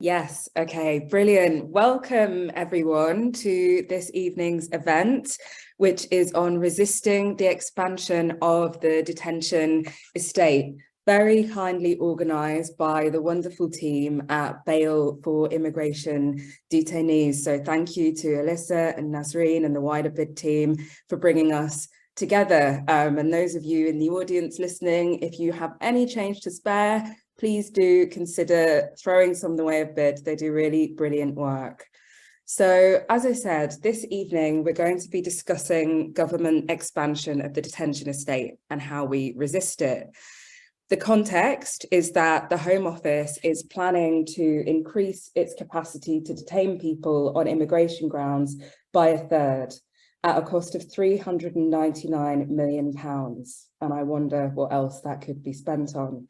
Yes, okay, brilliant. Welcome everyone to this evening's event, which is on resisting the expansion of the detention estate, very kindly organised by the wonderful team at Bail for Immigration Detainees. So thank you to Alyssa and Nasreen and the wider BID team for bringing us together. And those of you in the audience listening, if you have any change to spare, please do consider throwing some the way of BID. They do really brilliant work. So, as I said, this evening, we're going to be discussing government expansion of the detention estate and how we resist it. The context is that the Home Office is planning to increase its capacity to detain people on immigration grounds by a third at a cost of £399 million. And I wonder what else that could be spent on.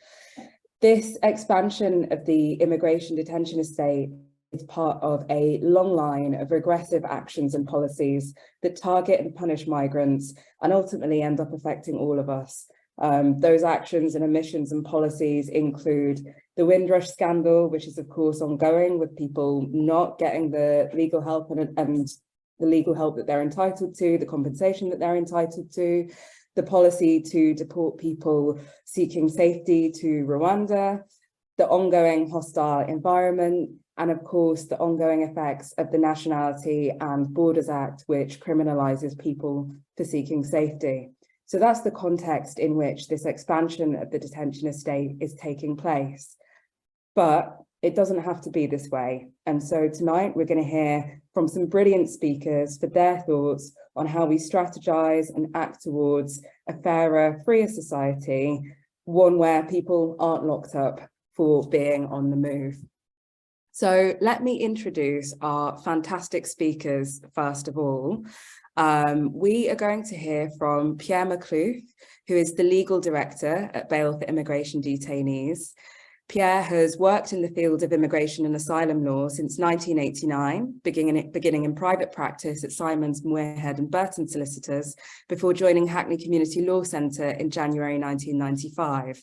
This expansion of the immigration detention estate is part of a long line of regressive actions and policies that target and punish migrants and ultimately end up affecting all of us. Those actions and omissions and policies include the Windrush scandal, which is of course ongoing, with people not getting the legal help and the legal help that they're entitled to, the compensation that they're entitled to, the policy to deport people seeking safety to Rwanda, the ongoing hostile environment, and of course, the ongoing effects of the Nationality and Borders Act, which criminalises people for seeking safety. So that's the context in which this expansion of the detention estate is taking place. But it doesn't have to be this way. And so tonight we're going to hear from some brilliant speakers for their thoughts on how we strategize and act towards a fairer, freer society, one where people aren't locked up for being on the move. So let me introduce our fantastic speakers first of all. We are going to hear from Pierre Maclouf, who is the legal director at Bail for Immigration Detainees. Pierre has worked in the field of immigration and asylum law since 1989, beginning in private practice at Simons, Muirhead and Burton Solicitors before joining Hackney Community Law Centre in January 1995.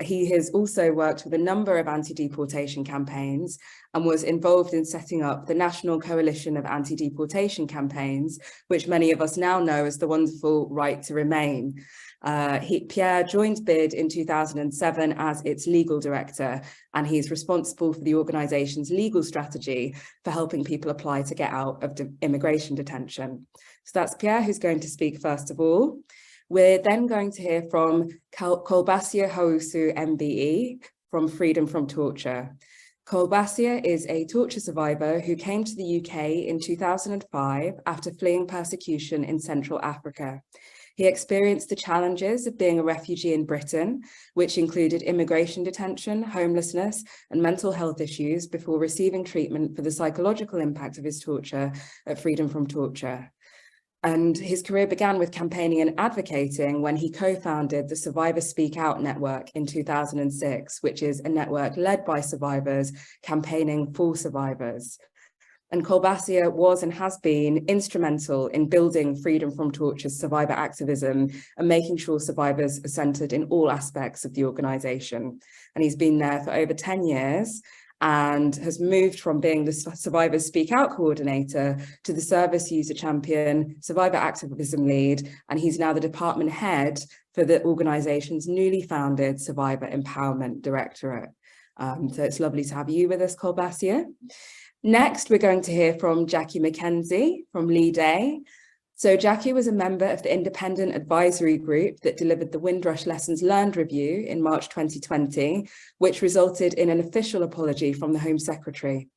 He has also worked with a number of anti-deportation campaigns and was involved in setting up the National Coalition of Anti-Deportation Campaigns, which many of us now know as the wonderful Right to Remain. Pierre joined BID in 2007 as its legal director, and he's responsible for the organisation's legal strategy for helping people apply to get out of immigration detention. So that's Pierre who's going to speak first of all. We're then going to hear from Kolbasia Hausu MBE from Freedom from Torture. Kolbasia is a torture survivor who came to the UK in 2005 after fleeing persecution in Central Africa. He experienced the challenges of being a refugee in Britain, which included immigration detention, homelessness, and mental health issues before receiving treatment for the psychological impact of his torture at Freedom from Torture. And his career began with campaigning and advocating when he co-founded the Survivors Speak Out network in 2006, which is a network led by survivors campaigning for survivors. And Kolbasia was and has been instrumental in building Freedom from Torture's survivor activism and making sure survivors are centred in all aspects of the organisation. And he's been there for over 10 years and has moved from being the Survivors Speak Out coordinator to the service user champion, survivor activism lead, and he's now the department head for the organisation's newly founded Survivor Empowerment Directorate. So it's lovely to have you with us, Kolbasia. Next, we're going to hear from Jackie McKenzie from Lead A. So Jackie was a member of the independent advisory group that delivered the Windrush Lessons Learned review in March 2020, which resulted in an official apology from the Home Secretary.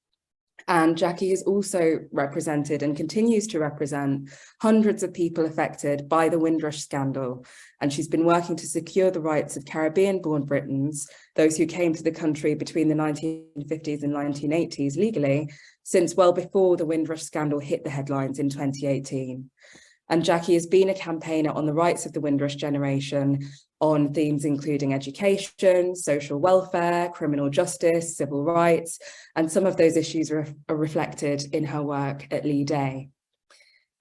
And Jackie has also represented and continues to represent hundreds of people affected by the Windrush scandal. And she's been working to secure the rights of Caribbean-born Britons, those who came to the country between the 1950s and 1980s legally, since well before the Windrush scandal hit the headlines in 2018. And Jackie has been a campaigner on the rights of the Windrush generation on themes including education, social welfare, criminal justice, civil rights, and some of those issues are reflected in her work at Lead A.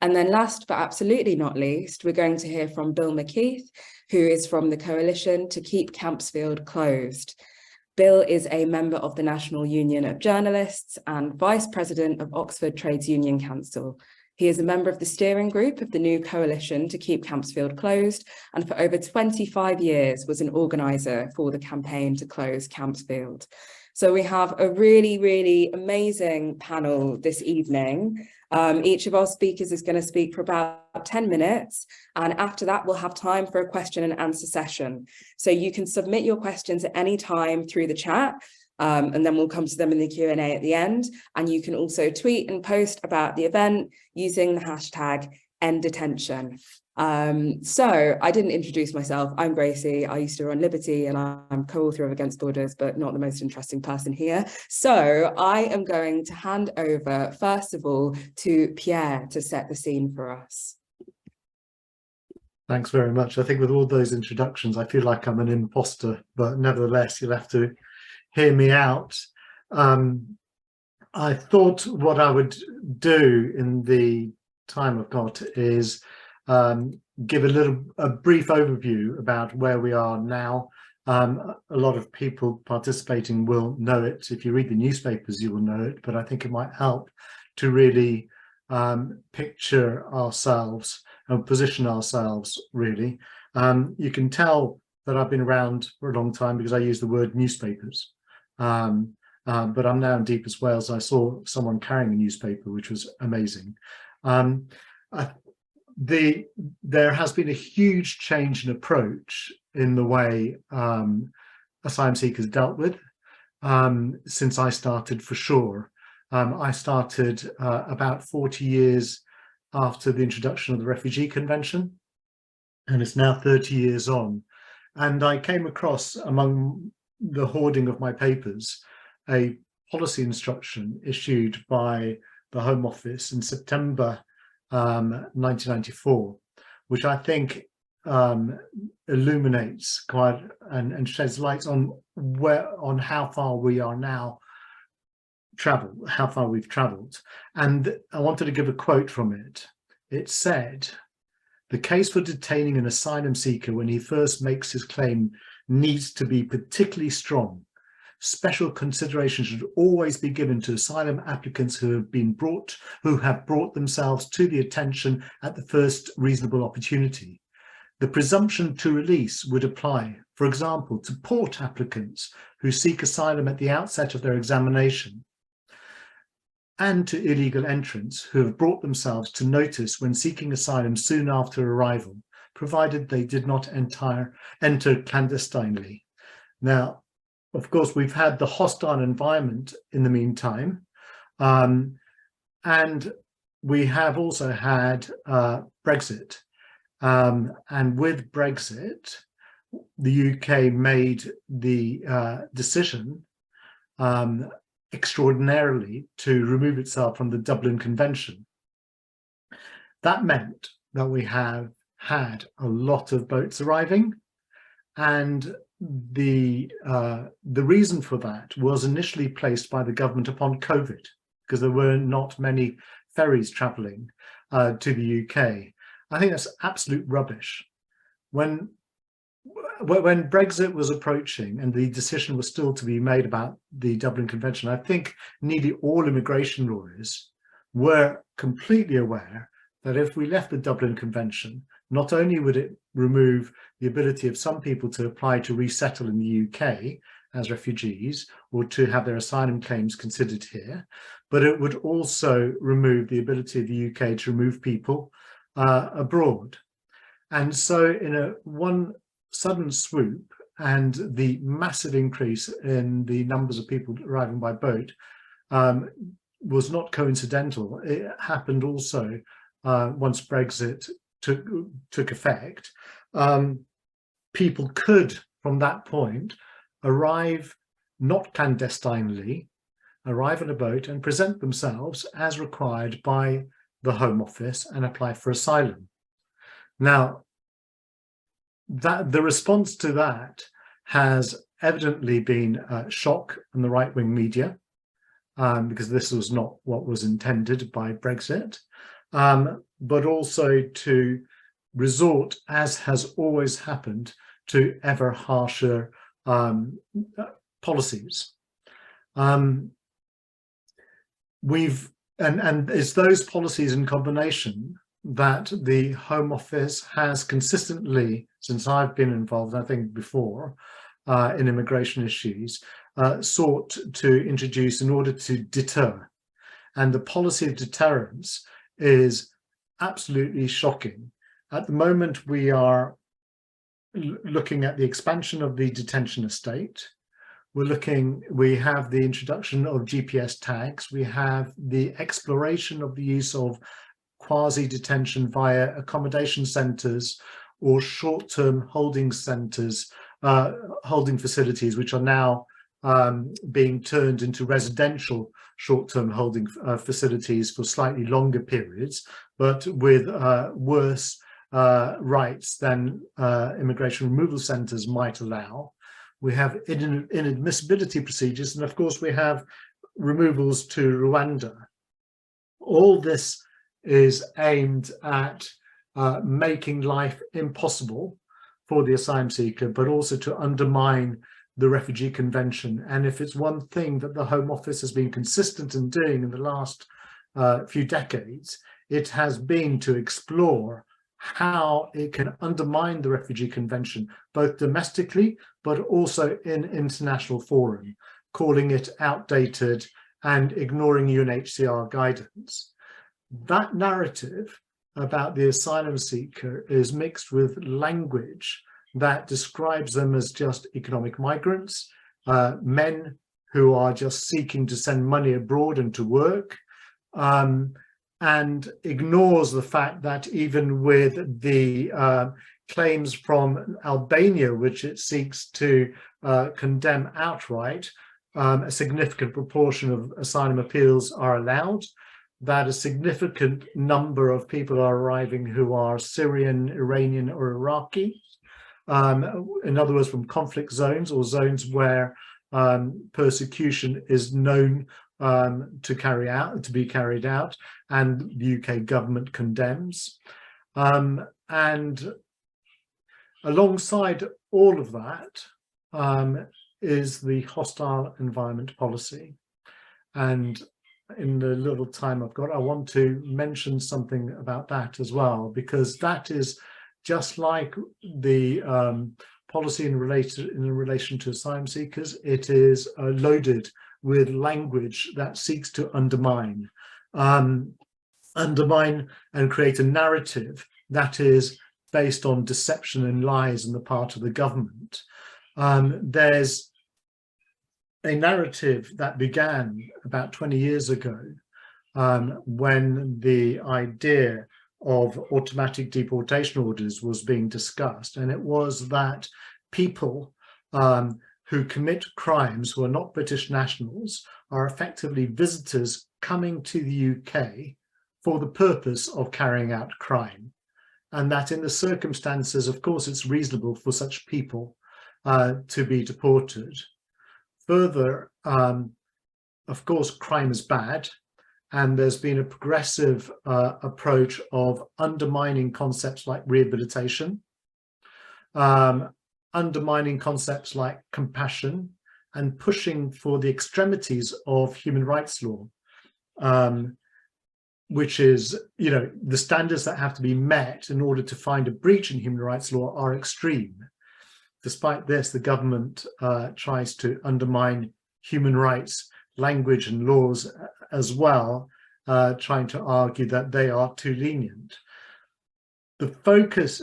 And then last but absolutely not least, we're going to hear from Bill McKeith, who is from the Coalition to Keep Campsfield Closed. Bill is a member of the National Union of Journalists and Vice President of Oxford Trades Union Council. He is a member of the steering group of the new coalition to keep Campsfield closed, and for over 25 years was an organiser for the campaign to close Campsfield. So we have a really, really amazing panel this evening. Each of our speakers is going to speak for about 10 minutes, and after that we'll have time for a question and answer session. So you can submit your questions at any time through the chat, and then we'll come to them in the Q&A at the end. And you can also tweet and post about the event using the hashtag #EndDetention. So I didn't introduce myself. I'm Gracie. I used to run Liberty and I'm co-author of Against Borders, but not the most interesting person here. So I am going to hand over, first of all, to Pierre to set the scene for us. Thanks very much. I think with all those introductions, I feel like I'm an imposter, but nevertheless, you'll have to hear me out. I thought what I would do in the time I've got is give a brief overview about where we are now. A lot of people participating will know it. If you read the newspapers, you will know it, but I think it might help to really picture ourselves and position ourselves, really. You can tell that I've been around for a long time because I use the word newspapers. But I'm now in deepest Wales. I saw someone carrying a newspaper, which was amazing. There has been a huge change in approach in the way asylum seekers dealt with since I started, for sure. I started about 40 years after the introduction of the Refugee Convention, and it's now 30 years on. And I came across, among the hoarding of my papers, a policy instruction issued by the Home Office in September 1994, which I think illuminates quite and sheds light on how far we are now how far we've traveled. And I wanted to give a quote from it. It said, "The case for detaining an asylum seeker when he first makes his claim needs to be particularly strong. Special consideration should always be given to asylum applicants who have brought themselves to the attention at the first reasonable opportunity. The presumption to release would apply, for example, to port applicants who seek asylum at the outset of their examination, and to illegal entrants who have brought themselves to notice when seeking asylum soon after arrival, provided they did not enter clandestinely." Now, of course, we've had the hostile environment in the meantime, and we have also had Brexit. And with Brexit, the UK made the decision extraordinarily to remove itself from the Dublin Convention. That meant that we have had a lot of boats arriving, and the reason for that was initially placed by the government upon COVID, because there were not many ferries travelling to the UK. I think that's absolute rubbish. When Brexit was approaching and the decision was still to be made about the Dublin Convention, I think nearly all immigration lawyers were completely aware that if we left the Dublin Convention, not only would it remove the ability of some people to apply to resettle in the UK as refugees or to have their asylum claims considered here, but it would also remove the ability of the UK to remove people abroad. And so in one sudden swoop, and the massive increase in the numbers of people arriving by boat was not coincidental. It happened also once Brexit took effect. People could, from that point, arrive not clandestinely, arrive on a boat and present themselves as required by the Home Office and apply for asylum. Now, the response to that has evidently been shock in the right-wing media, because this was not what was intended by Brexit, but also to resort, as has always happened, to ever harsher policies. And it's those policies in combination that the Home Office has consistently, since I've been involved, I think before, in immigration issues, sought to introduce in order to deter. And the policy of deterrence is absolutely shocking. At the moment, we are looking at the expansion of the detention estate. We have the introduction of GPS tags. We have the exploration of the use of quasi-detention via accommodation centres or short-term holding centres, holding facilities, which are now being turned into residential short-term holding facilities for slightly longer periods, but with worse rights than immigration removal centres might allow. We have inadmissibility procedures, and of course we have removals to Rwanda. All this is aimed at making life impossible for the asylum seeker, but also to undermine the Refugee Convention. And if it's one thing that the Home Office has been consistent in doing in the last few decades, it has been to explore how it can undermine the Refugee Convention, both domestically, but also in international forum, calling it outdated and ignoring UNHCR guidance. That narrative about the asylum seeker is mixed with language that describes them as just economic migrants, men who are just seeking to send money abroad and to work, and ignores the fact that even with the claims from Albania, which it seeks to condemn outright, a significant proportion of asylum appeals are allowed, that a significant number of people are arriving who are Syrian, Iranian or Iraqi, in other words, from conflict zones or zones where persecution is known to be carried out, and the UK government condemns. And alongside all of that is the hostile environment policy. And in the little time I've got, I want to mention something about that as well, because that is just like the policy in relation to asylum seekers. It is loaded with language that seeks to undermine and create a narrative that is based on deception and lies on the part of the government. There's a narrative that began about 20 years ago when the idea of automatic deportation orders was being discussed, and it was that people who commit crimes who are not British nationals are effectively visitors coming to the UK for the purpose of carrying out crime, and that in the circumstances, of course, it's reasonable for such people to be deported. Further, of course, crime is bad, and there's been a progressive approach of undermining concepts like rehabilitation, undermining concepts like compassion, and pushing for the extremities of human rights law, which is, you know, the standards that have to be met in order to find a breach in human rights law are extreme. Despite this, the government tries to undermine human rights language and laws as well, trying to argue that they are too lenient. The focus,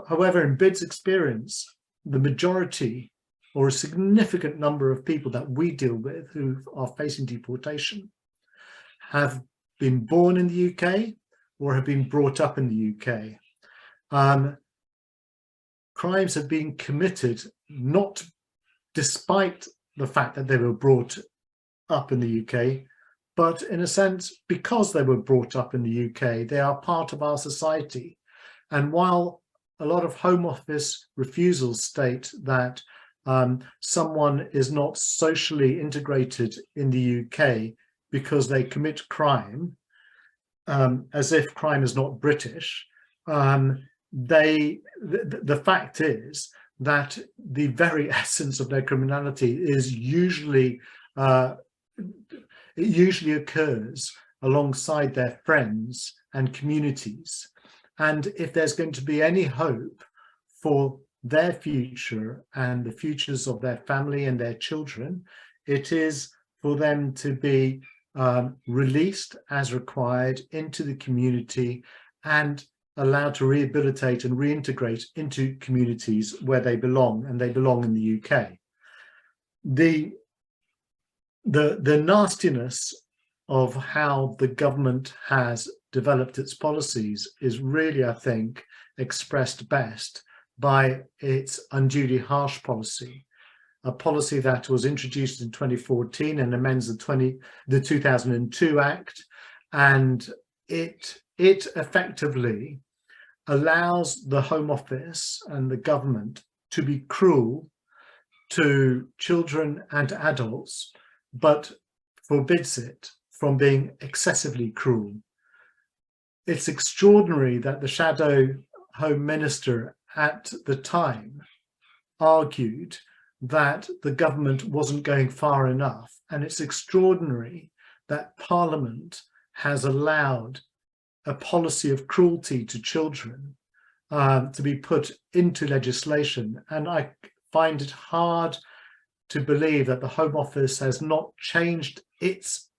however, in BID's experience, the majority or a significant number of people that we deal with who are facing deportation have been born in the UK or have been brought up in the UK. Crimes have been committed not despite the fact that they were brought up in the UK, but in a sense, because they were brought up in the UK, they are part of our society. And while a lot of Home Office refusals state that someone is not socially integrated in the UK because they commit crime, as if crime is not British, the fact is that the very essence of their criminality is it usually occurs alongside their friends and communities. And if there's going to be any hope for their future and the futures of their family and their children, it is for them to be released as required into the community and allowed to rehabilitate and reintegrate into communities where they belong, and they belong in the UK. The nastiness of how the government has developed its policies is really, I think, expressed best by its unduly harsh policy, a policy that was introduced in 2014 and amends the 2002 Act, and it effectively allows the Home Office and the government to be cruel to children and adults, but forbids it from being excessively cruel. It's extraordinary that the Shadow Home Minister at the time argued that the government wasn't going far enough, and it's extraordinary that Parliament has allowed a policy of cruelty to children to be put into legislation. And I find it hard to believe that the Home Office has not changed its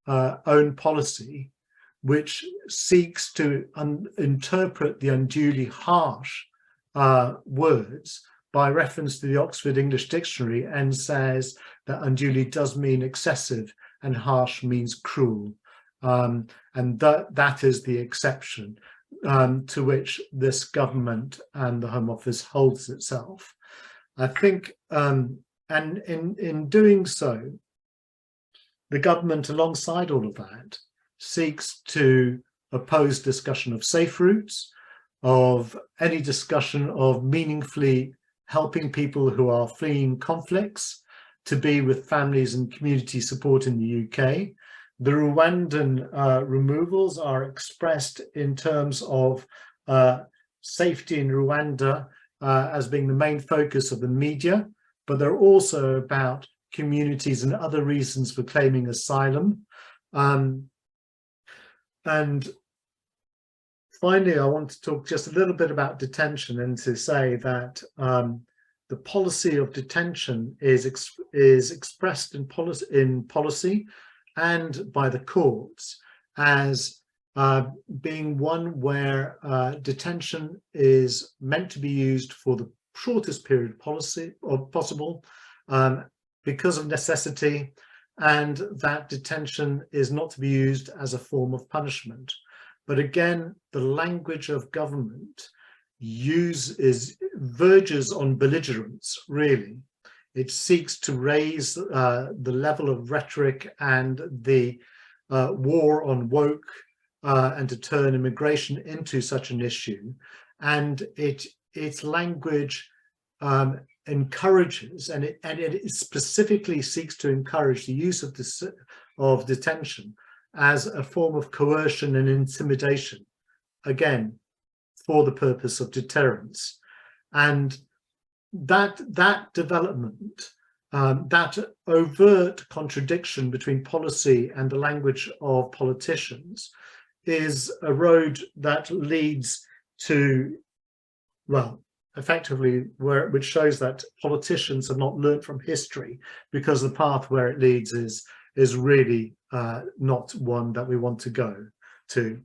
own policy, which seeks to interpret the unduly harsh words by reference to the Oxford English Dictionary, and says that unduly does mean excessive and harsh means cruel. And that is the exception to which this government and the Home Office holds itself. I think, and in doing so, the government, alongside all of that, seeks to oppose discussion of safe routes, of any discussion of meaningfully helping people who are fleeing conflicts to be with families and community support in the UK. The Rwandan removals are expressed in terms of safety in Rwanda as being the main focus of the media, but they're also about communities and other reasons for claiming asylum. And finally, I want to talk just a little bit about detention, and to say that the policy of detention is expressed in policy and by the courts as being one where detention is meant to be used for the shortest period possible because of necessity, and that detention is not to be used as a form of punishment. But again, the language of government verges on belligerence, really. It seeks to raise the level of rhetoric and the war on woke and to turn immigration into such an issue. And its language encourages, and it specifically seeks to encourage the use of detention as a form of coercion and intimidation, again, for the purpose of deterrence. And that development, that overt contradiction between policy and the language of politicians, is a road that leads to, well, effectively, which shows that politicians have not learned from history, because the path where it leads is really not one that we want to go to.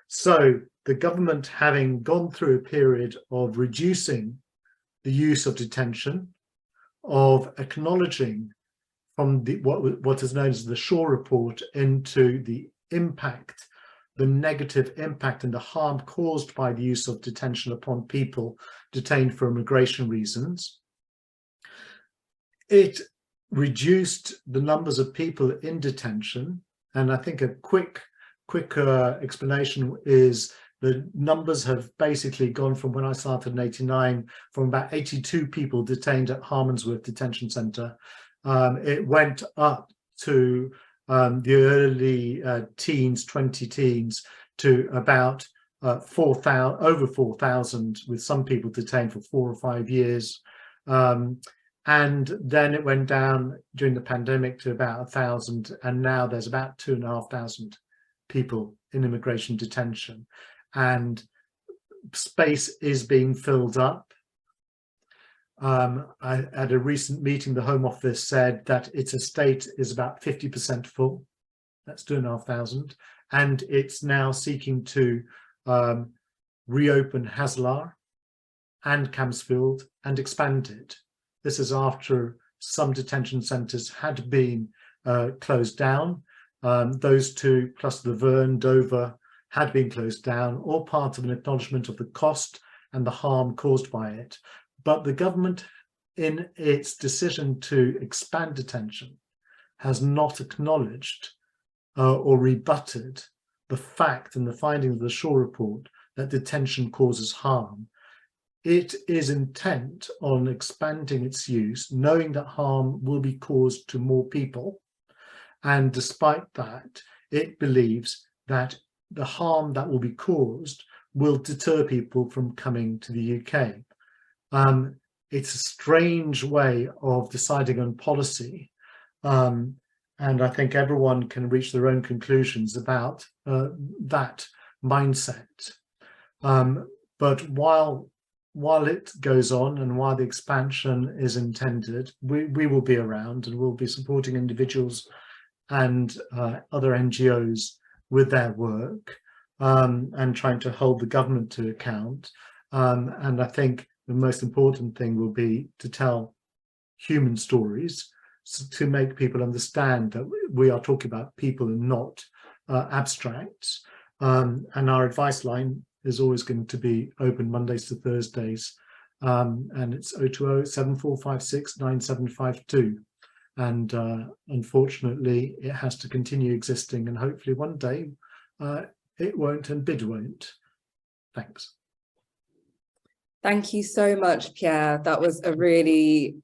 So the government, having gone through a period of reducing the use of detention, of acknowledging from what is known as the Shaw Report into the impact, the negative impact and the harm caused by the use of detention upon people detained for immigration reasons, it reduced the numbers of people in detention. And I think a quick explanation is the numbers have basically gone from, when I started in '89, from about 82 people detained at Harmondsworth Detention Centre. It went up to the early teens, 20 teens, to about over 4,000, with some people detained for 4 or 5 years, And then it went down during the pandemic to about 1,000, and now there's about 2,500 people in immigration detention, and space is being filled up. At a recent meeting, the Home Office said that its estate is about 50% full. That's 2,500, and it's now seeking to reopen Haslar and Campsfield and expand it. This is after some detention centres had been closed down. Those two, plus the Verne, Dover, had been closed down, all part of an acknowledgement of the cost and the harm caused by it. But the government, in its decision to expand detention, has not acknowledged or rebutted the fact and the finding of the Shaw report that detention causes harm. It is intent on expanding its use, knowing that harm will be caused to more people. And despite that, it believes that the harm that will be caused will deter people from coming to the UK. It's a strange way of deciding on policy. And I think everyone can reach their own conclusions about that mindset. But while it goes on and while the expansion is intended, we will be around and we'll be supporting individuals and other NGOs with their work and trying to hold the government to account. And I think the most important thing will be to tell human stories, to make people understand that we are talking about people and not abstracts. And our advice line is always going to be open Mondays to Thursdays, and it's 020-7456-9752. And unfortunately, it has to continue existing, and hopefully one day it won't and BID won't. Thanks. Thank you so much, Pierre. That was a really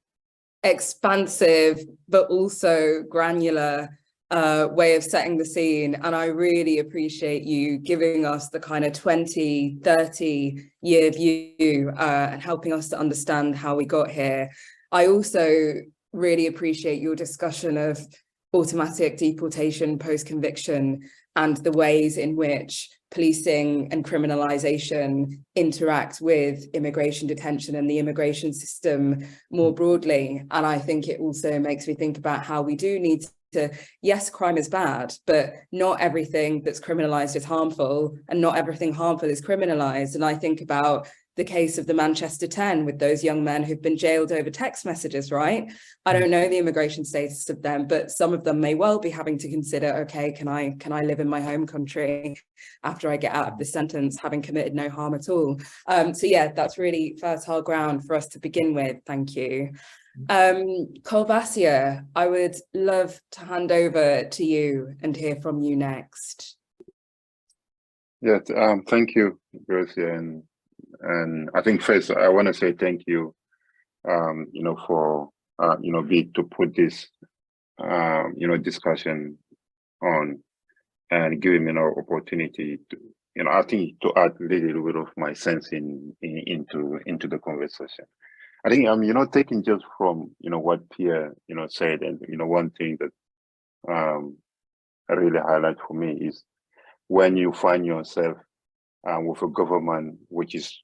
expansive but also granular way of setting the scene, and I really appreciate you giving us the kind of 20-30 year view and helping us to understand how we got here. I also really appreciate your discussion of automatic deportation post-conviction and the ways in which policing and criminalisation interact with immigration detention and the immigration system more broadly. And I think it also makes me think about how we do need to, yes, crime is bad, but not everything that's criminalised is harmful, and not everything harmful is criminalised. And I think about the case of the Manchester 10 with those young men who've been jailed over text messages, right? I don't know the immigration status of them, but some of them may well be having to consider, okay, can I live in my home country after I get out of this sentence, having committed no harm at all? So yeah, that's really fertile ground for us to begin with. Thank you. Kolbasia, I would love to hand over to you and hear from you next. Yeah, thank you, Gracia, and I think first I want to say thank you, for to put this discussion on and giving me an opportunity to I think to add a little bit of my sense into the conversation. I think taking just from what Pierre said, and one thing that really highlight for me is when you find yourself with a government which is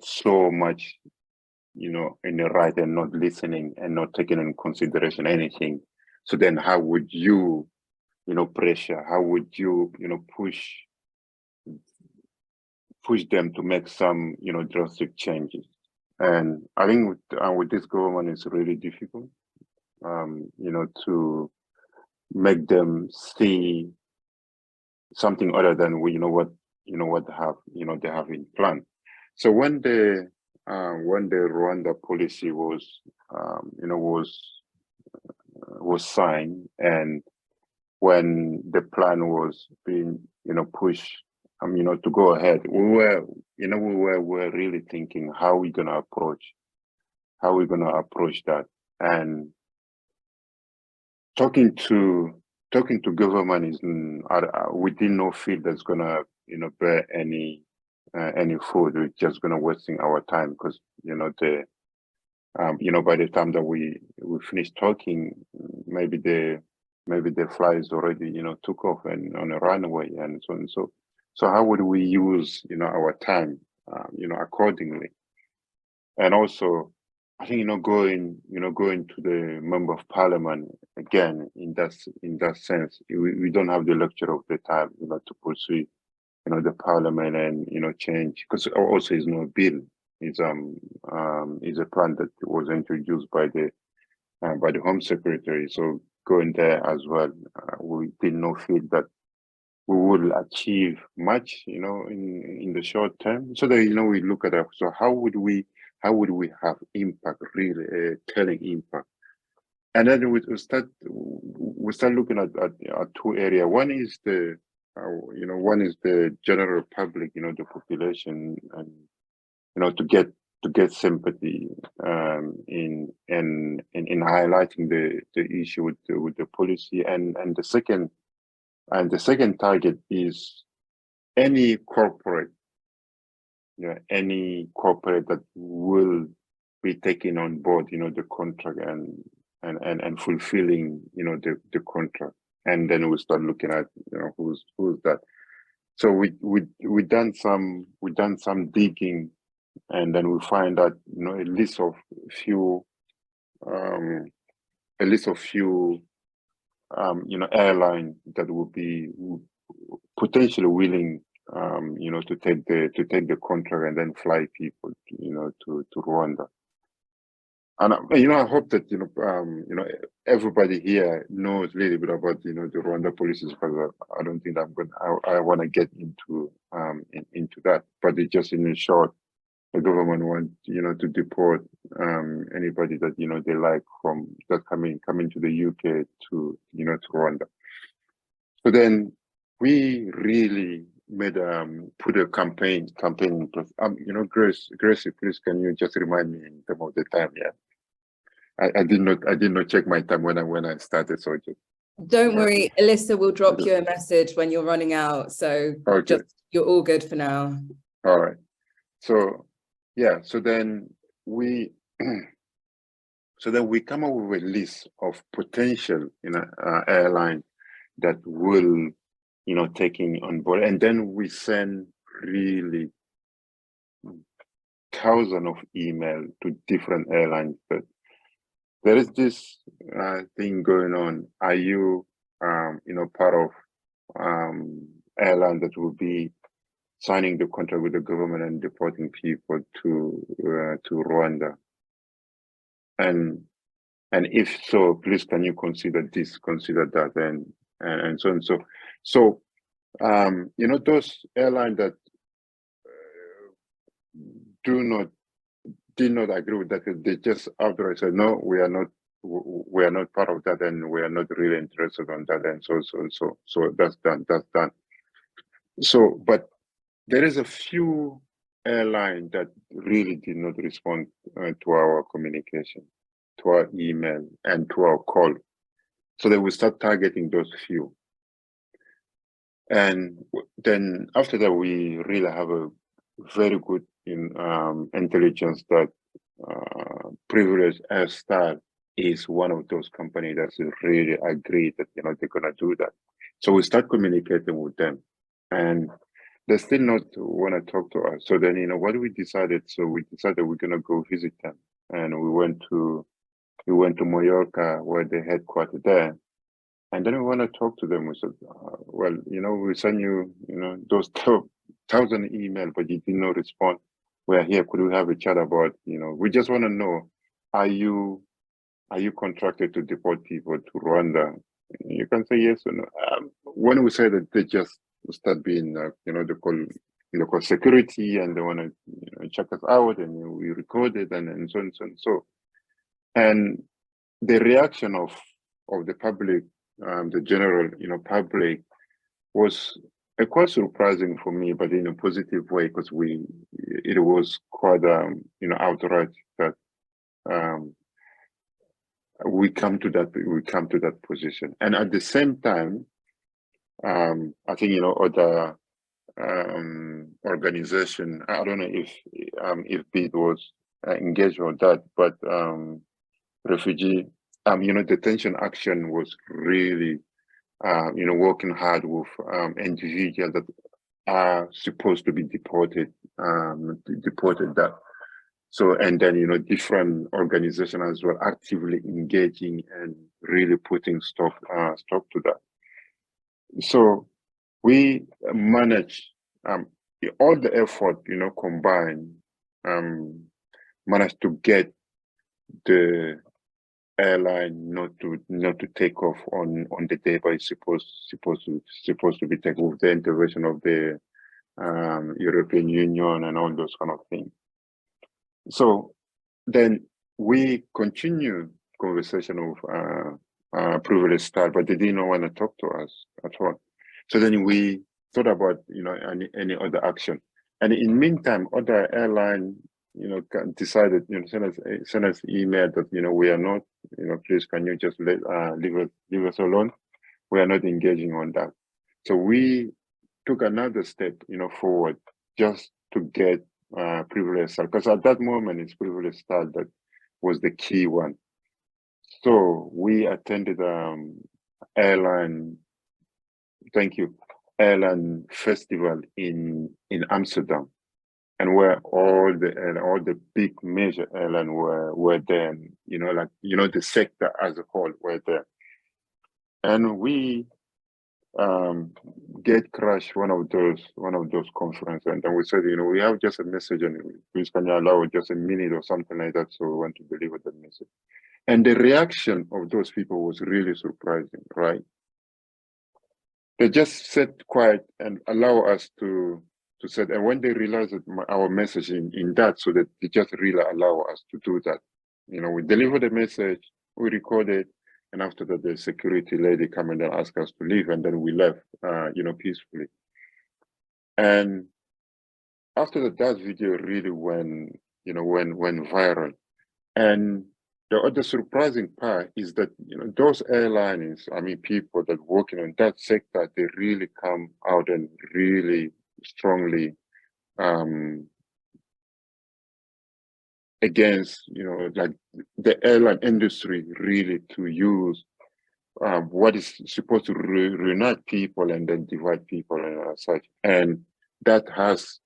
so much in the right and not listening and not taking in consideration anything. So then how would you pressure, how would you push them to make some drastic changes? And I think with this government it's really difficult to make them see something other than what they have in plan. So when the Rwanda policy was signed, and when the plan was being pushed to go ahead, we were really thinking how we're gonna approach that. And talking to government is we didn't know feel that's gonna bear any fruit. We're just gonna wasting our time, because by the time that we finish talking, maybe the flies already, took off and on a runway and so on. So how would we use, our time, accordingly? And also, I think, going to the member of parliament again, in that sense, we don't have the luxury of the time, to pursue, the parliament and, change, because also is no bill. Is a plan that was introduced by the Home Secretary. So going there as well, we did not feel that we will achieve much, in the short term. So that we look at that. So how would we have impact, really telling impact? And then we start looking at two areas. One is the general public, the population, and to get sympathy in highlighting the issue with the policy, and the second target is any corporate that will be taking on board the contract and fulfilling the contract, and then we start looking at who's that. So we done some digging. And then we find that a list of few airlines that would be potentially willing to take the contract and then fly people to Rwanda. And I hope that everybody here knows a little bit about the Rwanda policies, because I don't think I want to get into that, but it's just in short. The government wants, to deport anybody that they like from that coming to the UK to Rwanda. So then we really made put a campaign in place. Grace, please, can you just remind me in terms of the time? Yeah, I did not check my time when I started. So just don't worry, Alyssa will drop you a message when you're running out. So okay. You're all good for now. All right. So. Yeah, so then we come up with a list of potential airline that will taking on board, and then we send really thousands of emails to different airlines. But there is this thing going on. Are you part of airline that will be signing the contract with the government and deporting people to Rwanda? And if so, please can you consider this, consider that, and so on. So those airlines that did not agree with that, they just outright said, no, we are not part of that, and we are not really interested on that, and so that's done. So, but there is a few airlines that really did not respond to our communication, to our email, and to our call. So then we start targeting those few. And then after that, we really have a very good intelligence that Privileged Airstyle is one of those companies that's really agreed that they're gonna do that. So we start communicating with them, and they still not want to talk to us. So then, what we decided? So we decided we're gonna go visit them, and we went to Mallorca, where they headquartered there, and then we want to talk to them. We said, well, we send you, those 1,000 emails, but you did not respond. We're here. Could we have a chat about, we just want to know, are you contracted to deport people to Rwanda? You can say yes or no. When we say that, they just start being, they call security, and they want to check us out, and we record it, and so on and so. And the reaction of the public, the general public, was quite surprising for me, but in a positive way, because it was quite outright that we come to that position. And at the same time, I think other organization, I don't know if BID was engage with that, but refugee, detention action was really, working hard with individuals that are supposed to be deported that. So, and then, different organizations as well actively engaging and really putting stop to that. So we manage all the effort, combined, managed to get the airline not to take off on the day, but it's supposed to be taken with the intervention of the European Union and all those kind of things. So then we continue conversation of privileged staff, but they didn't want to talk to us at all. So then we thought about any other action, and in meantime, other airline decided send us email that we are not please can you just leave us alone. We are not engaging on that. So we took another step forward just to get privileged staff, because at that moment it's privileged staff that was the key one. So we attended airline festival in Amsterdam, and where all the big major airlines were there, and, the sector as a whole were there, and we get crashed one of those conferences, and then we said, we have just a message, and please can you allow just a minute or something like that, so we want to deliver the message. And the reaction of those people was really surprising, right? They just sat quiet and allow us to say, and when they realized that our message in that, so that they just really allow us to do that. We deliver the message, we record it, and after that, the security lady come and then ask us to leave, and then we left, peacefully. And after that video really went viral. And the other surprising part is that those airlines, people that working on that sector, they really come out and really strongly against like the airline industry really to use what is supposed to reunite people and then divide people and such, and that has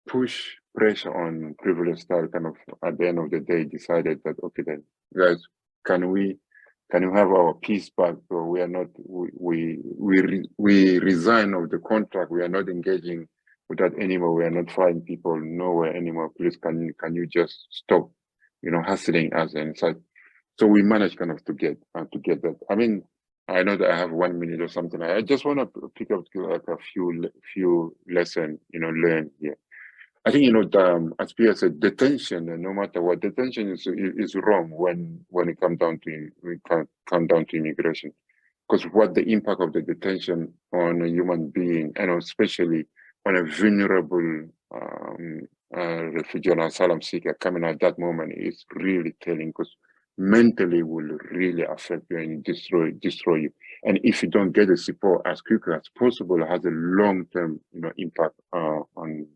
pushed pressure on privileged staff. Kind of at the end of the day, decided that okay, then guys, can we have our peace back? So we are not we resign of the contract. We are not engaging with that anymore. We are not flying people nowhere anymore. Please, can you just stop, hassling us and such. So we managed kind of to get that. I know that I have 1 minute or something. I just want to pick up like a few lessons, learned here. I think, as Pierre said, detention, and no matter what, detention is wrong when it comes down to immigration, because what the impact of the detention on a human being, and especially on a vulnerable refugee and asylum seeker coming at that moment is really telling, because mentally will really affect you and destroy you. And if you don't get the support as quickly as possible, it has a long-term impact on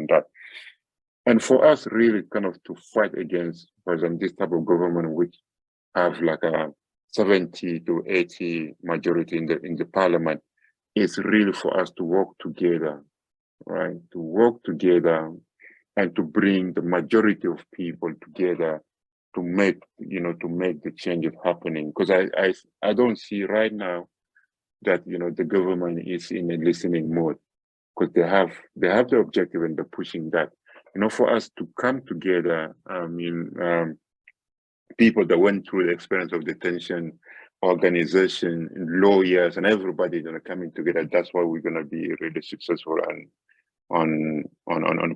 that. And for us really kind of to fight against, for example, this type of government which have like a 70 to 80 majority in the parliament, is really for us to work together, right? To work together and to bring the majority of people together to make the changes happening. Because I don't see right now that the government is in a listening mode, because they have the objective and they're pushing that. For us to come together, people that went through the experience of detention, organization, lawyers, and everybody coming together. That's why we're gonna be really successful on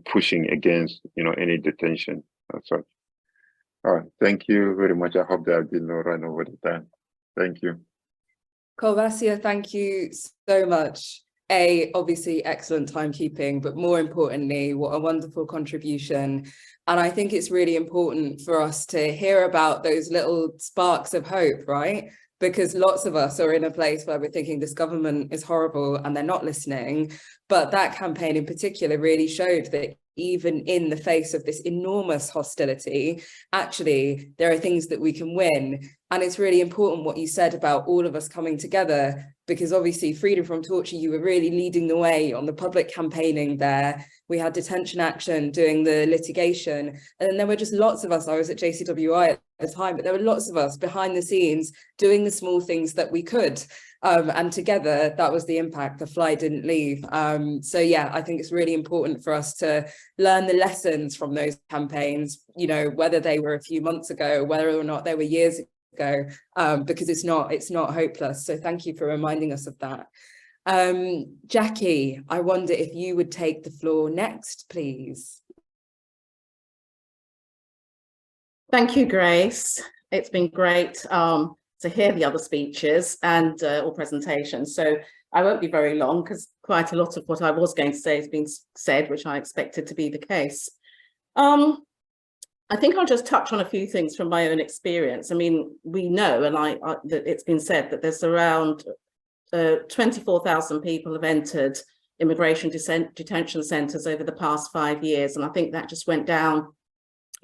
pushing against any detention and such. All right, thank you very much. I hope that I did not run over the time. Thank you. Kolvasia, thank you so much. Obviously excellent timekeeping, but more importantly, what a wonderful contribution. And I think it's really important for us to hear about those little sparks of hope, right? Because lots of us are in a place where we're thinking this government is horrible and they're not listening. But that campaign in particular really showed that even in the face of this enormous hostility, actually, there are things that we can win. And it's really important what you said about all of us coming together, because obviously Freedom from Torture, you were really leading the way on the public campaigning there. We had Detention Action doing the litigation. And then there were just lots of us. I was at JCWI at the time, but there were lots of us behind the scenes doing the small things that we could. And together, that was the impact. The fly didn't leave. So yeah, I think it's really important for us to learn the lessons from those campaigns, you know, whether they were a few months ago, whether or not they were years ago, because it's not hopeless. So thank you for reminding us of that. Jackie, I wonder if you would take the floor next, please. Thank you, Grace. It's been great to hear the other speeches and or presentations. So I won't be very long because quite a lot of what I was going to say has been said, which I expected to be the case. I think I'll just touch on a few things from my own experience. I mean, we know, and that it's been said that there's around 24,000 people have entered immigration detention centres over the past 5 years, and I think that just went down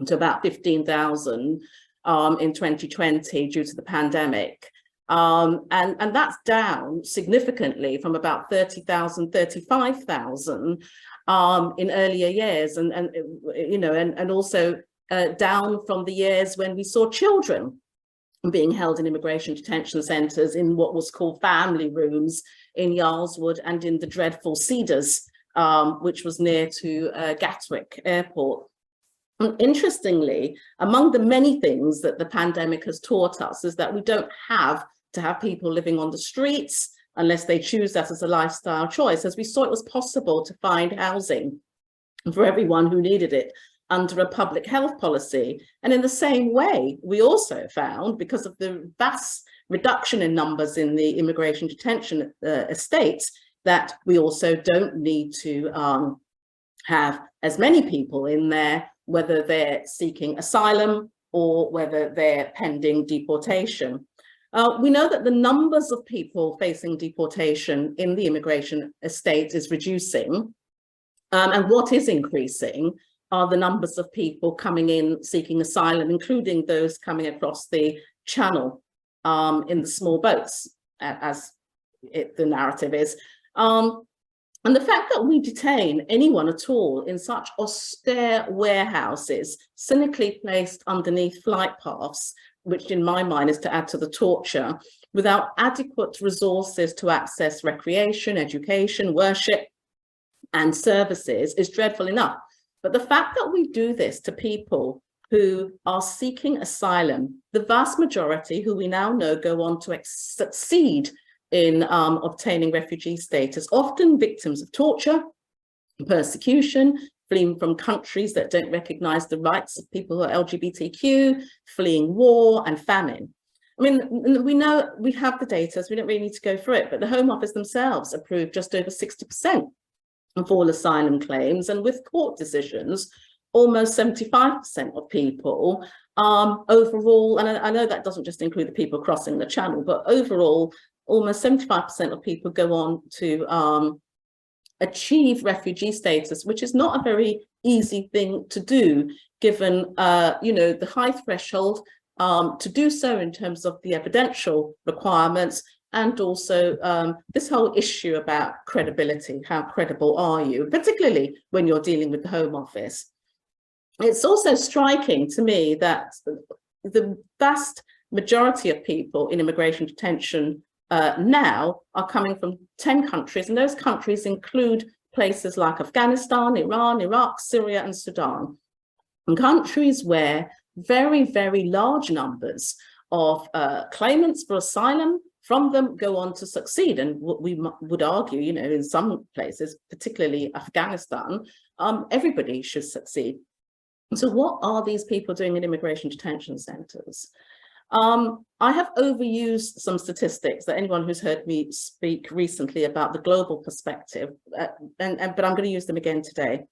to about 15,000 in 2020 due to the pandemic. And that's down significantly from about 30,000, 35,000 in earlier years, and also down from the years when we saw children being held in immigration detention centres in what was called family rooms in Yarlswood and in the dreadful Cedars, which was near to Gatwick Airport. Interestingly, among the many things that the pandemic has taught us is that we don't have to have people living on the streets unless they choose that as a lifestyle choice. As we saw, it was possible to find housing for everyone who needed it under a public health policy. And in the same way, we also found, because of the vast reduction in numbers in the immigration detention estates, that we also don't need to have as many people in there, whether they're seeking asylum or whether they're pending deportation. We know that the numbers of people facing deportation in the immigration estate is reducing. And what is increasing are the numbers of people coming in seeking asylum, including those coming across the channel in the small boats, as the narrative is. And the fact that we detain anyone at all in such austere warehouses, cynically placed underneath flight paths, which in my mind is to add to the torture, without adequate resources to access recreation, education, worship, and services is dreadful enough. But the fact that we do this to people who are seeking asylum, the vast majority who we now know go on to succeed in obtaining refugee status, often victims of torture, persecution, fleeing from countries that don't recognize the rights of people who are LGBTQ, fleeing war and famine. I mean, we know, we have the data, so we don't really need to go through it, but the Home Office themselves approved just over 60% of all asylum claims, and with court decisions, almost 75% of people overall, and I know that doesn't just include the people crossing the channel, but overall, almost 75% of people go on to achieve refugee status, which is not a very easy thing to do, given the high threshold to do so in terms of the evidential requirements, and also this whole issue about credibility. How credible are you, particularly when you're dealing with the Home Office? It's also striking to me that the vast majority of people in immigration detention now are coming from 10 countries, and those countries include places like Afghanistan, Iran, Iraq, Syria, and Sudan. And countries where very, very large numbers of claimants for asylum from them go on to succeed. And what we would argue, in some places, particularly Afghanistan, everybody should succeed. So what are these people doing in immigration detention centres? I have overused some statistics that anyone who's heard me speak recently about the global perspective, but I'm going to use them again today.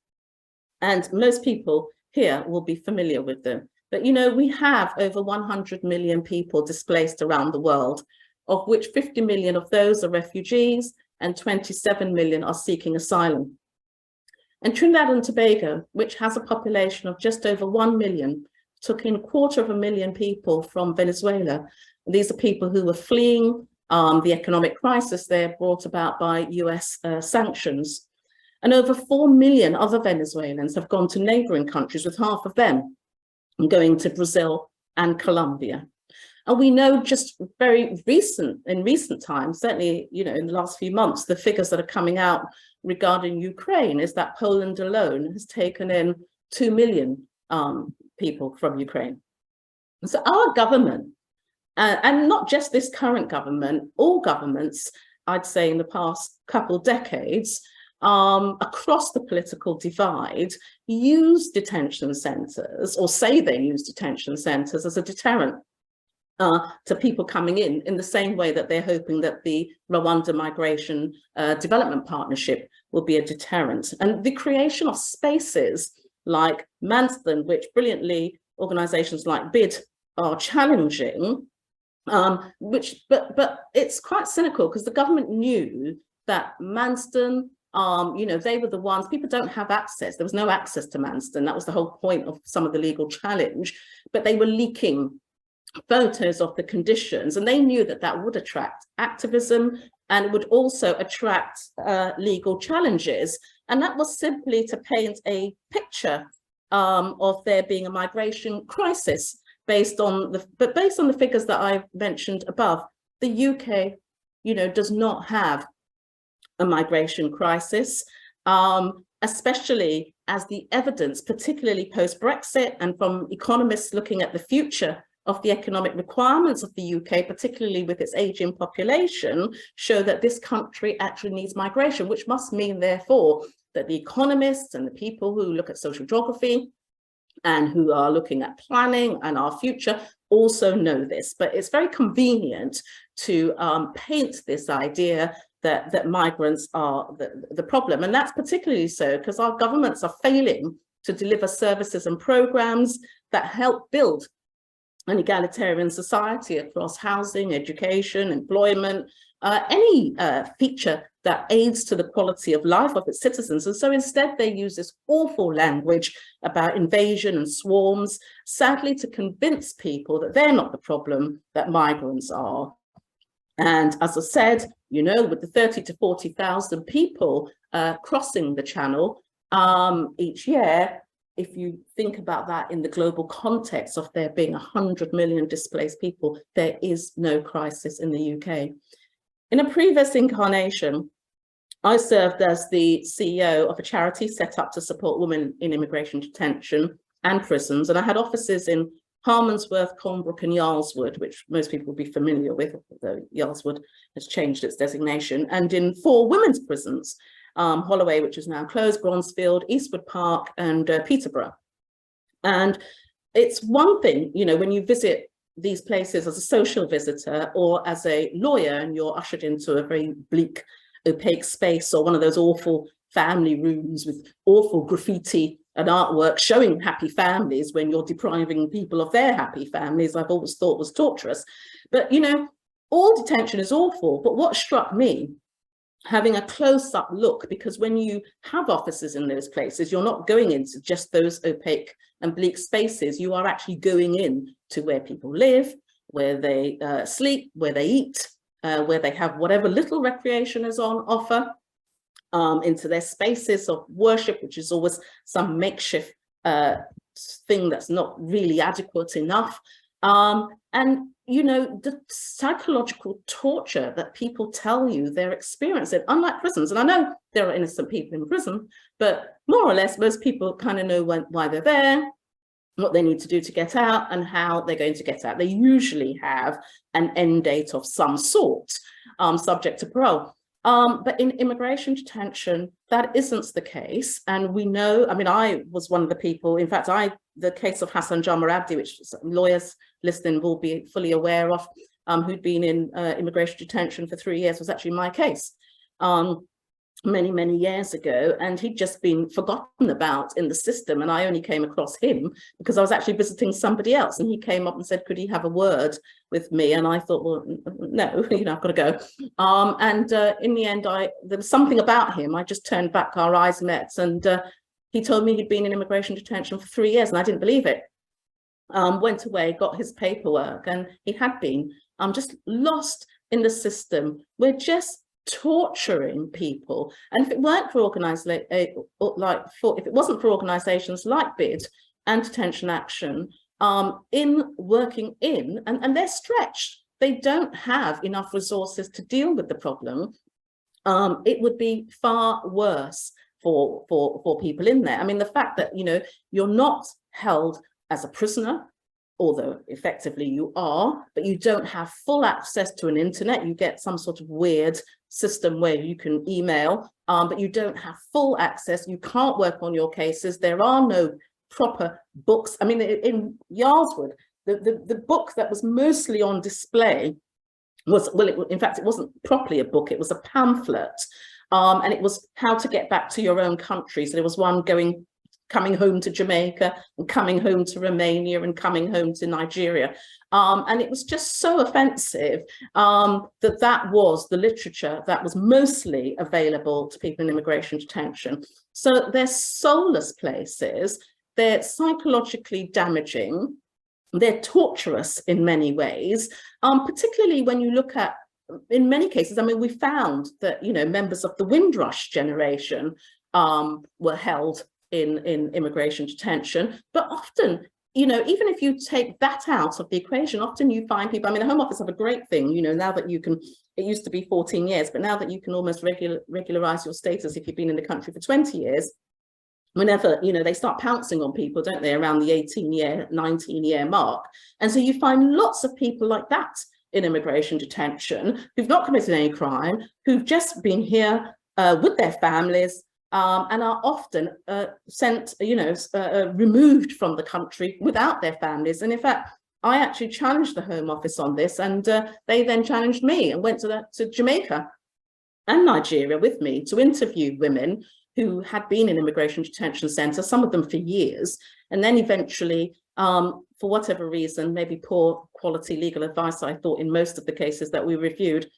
And most people here will be familiar with them. But, we have over 100 million people displaced around the world, of which 50 million of those are refugees and 27 million are seeking asylum. And Trinidad and Tobago, which has a population of just over 1 million, took in 250,000 people from Venezuela. These are people who were fleeing the economic crisis there brought about by US sanctions. And over 4 million other Venezuelans have gone to neighboring countries, with half of them going to Brazil and Colombia. And we know just in recent times, certainly, you know, in the last few months, the figures that are coming out regarding Ukraine is that Poland alone has taken in 2 million people from Ukraine. And so our government, and not just this current government, all governments, I'd say in the past couple decades, across the political divide, use detention centres, or say they use detention centres as a deterrent to people coming in the same way that they're hoping that the Rwanda Migration Development Partnership will be a deterrent. And the creation of spaces like Manston, which brilliantly organisations like BID are challenging, but it's quite cynical, because the government knew that Manston, you know, they were the ones, people don't have access. There was no access to Manston. That was the whole point of some of the legal challenge, but they were leaking photos of the conditions, and they knew that that would attract activism and it would also attract legal challenges. And that was simply to paint a picture of there being a migration crisis based on the figures that I've mentioned above. The UK, you know, does not have a migration crisis, especially as the evidence, particularly post-Brexit and from economists looking at the future of the economic requirements of the UK, particularly with its aging population, show that this country actually needs migration, which must mean, therefore, that the economists and the people who look at social geography and who are looking at planning and our future also know this. But it's very convenient to paint this idea that migrants are the problem. And that's particularly so because our governments are failing to deliver services and programs that help build an egalitarian society across housing, education, employment, any feature that aids to the quality of life of its citizens. And so instead they use this awful language about invasion and swarms, sadly to convince people that they're not the problem, that migrants are. And as I said, you know, with the 30 to 40,000 people crossing the channel each year, if you think about that in the global context of there being 100 million displaced people, there is no crisis in the UK. In a previous incarnation, I served as the CEO of a charity set up to support women in immigration detention and prisons. And I had offices in Harmondsworth, Colnbrook and Yarlswood, which most people will be familiar with, although Yarlswood has changed its designation, and in 4 women's prisons. Holloway, which is now closed, Bronzefield, Eastwood Park, and Peterborough. And it's one thing, you know, when you visit these places as a social visitor or as a lawyer and you're ushered into a very bleak, opaque space or one of those awful family rooms with awful graffiti and artwork showing happy families when you're depriving people of their happy families, I've always thought was torturous. But, you know, all detention is awful. But what struck me, having a close-up look, because when you have offices in those places, you're not going into just those opaque and bleak spaces. You are actually going in to where people live, where they sleep, where they eat, where they have whatever little recreation is on offer, into their spaces of worship, which is always some makeshift thing that's not really adequate enough. And, you know, the psychological torture that people tell you they're experiencing, unlike prisons, and I know there are innocent people in prison, but more or less, most people kind of know why they're there, what they need to do to get out, and how they're going to get out. They usually have an end date of some sort, subject to parole. But in immigration detention, that isn't the case. And we know, I mean, I was one of the people, in fact, the case of Hassan Jamar Abdi, which lawyers listening will be fully aware of, who'd been in immigration detention for 3 years, was actually my case. many, many years ago, and he'd just been forgotten about in the system. And I only came across him because I was actually visiting somebody else, and he came up and said, could he have a word with me? And I thought, well, no, I've got to go. In the end, there was something about him. I just turned back, our eyes met, and he told me he'd been in immigration detention for 3 years, and I didn't believe it. Went away, got his paperwork, and he had been just lost in the system. We're just torturing people, and if it weren't for if it wasn't for organizations like BID and Detention Action in working in, and they're stretched, they don't have enough resources to deal with the problem, it would be far worse for people in there. I mean, the fact that, you know, you're not held as a prisoner, although effectively you are, but you don't have full access to an internet. You get some sort of weird system where you can email, but you don't have full access. You can't work on your cases. There are no proper books. I mean, in Yardswood, the book that was mostly on display was, well, in fact, it wasn't properly a book, it was a pamphlet. And it was how to get back to your own country. So there was one coming home to Jamaica, and coming home to Romania, and coming home to Nigeria. And it was just so offensive that was the literature that was mostly available to people in immigration detention. So they're soulless places, they're psychologically damaging, they're torturous in many ways, particularly when you look at, in many cases, I mean, we found that, you know, members of the Windrush generation were held in immigration detention, but often, you know, even if you take that out of the equation, often you find people, I mean, the Home Office have a great thing, you know, now that you can, it used to be 14 years, but now that you can almost regularize your status if you've been in the country for 20 years, whenever, you know, they start pouncing on people, don't they, around the 18-year, 19-year mark. And so you find lots of people like that in immigration detention who've not committed any crime, who've just been here with their families, and are often sent, you know, removed from the country without their families. And in fact, I actually challenged the Home Office on this, and they then challenged me and went to Jamaica and Nigeria with me to interview women who had been in immigration detention centres, some of them for years, and then eventually, for whatever reason, maybe poor quality legal advice, I thought, in most of the cases that we reviewed,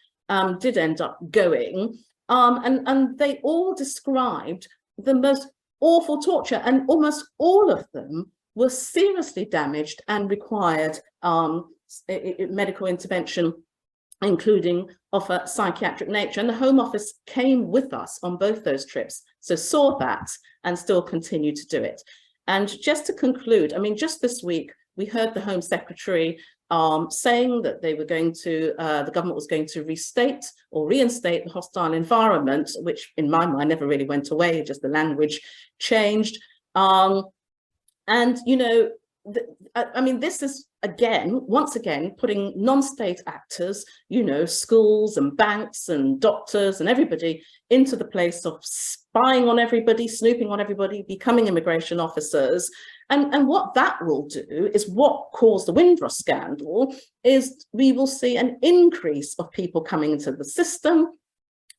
did end up going. And they all described the most awful torture, and almost all of them were seriously damaged and required medical intervention, including of a psychiatric nature. And the Home Office came with us on both those trips, so saw that and still continue to do it. And just to conclude, I mean, just this week, we heard the Home Secretary saying that they were going to, the government was going to restate or reinstate the hostile environment, which in my mind never really went away, just the language changed. And, you know, I mean, this is, again, once again, putting non-state actors, you know, schools and banks and doctors and everybody into the place of spying on everybody, snooping on everybody, becoming immigration officers. And what that will do is what caused the Windrush scandal is we will see an increase of people coming into the system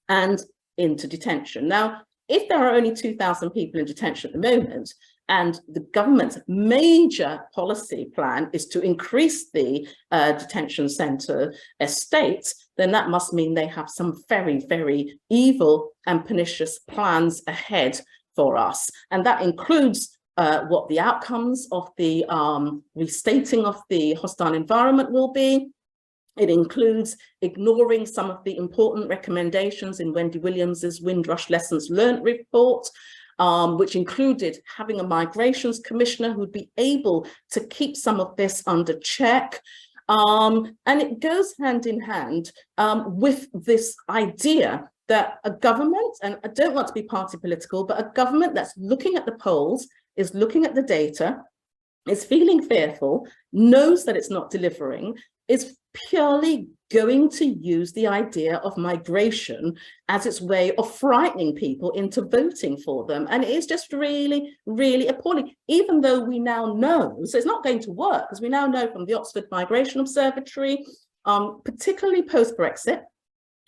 and into detention. Now, if there are only 2,000 people in detention at the moment, and the government's major policy plan is to increase the detention centre estate, then that must mean they have some very, very evil and pernicious plans ahead for us. And that includes what the outcomes of the restating of the hostile environment will be. It includes ignoring some of the important recommendations in Wendy Williams's Windrush Lessons Learned report, which included having a migrations commissioner who'd be able to keep some of this under check. And it goes hand in hand with this idea that a government, and I don't want to be party political, but a government that's looking at the polls, is looking at the data, is feeling fearful, knows that it's not delivering, is purely going to use the idea of migration as its way of frightening people into voting for them. And it is just really, really appalling, even though we now know, so it's not going to work, because we now know from the Oxford Migration Observatory, particularly post-Brexit,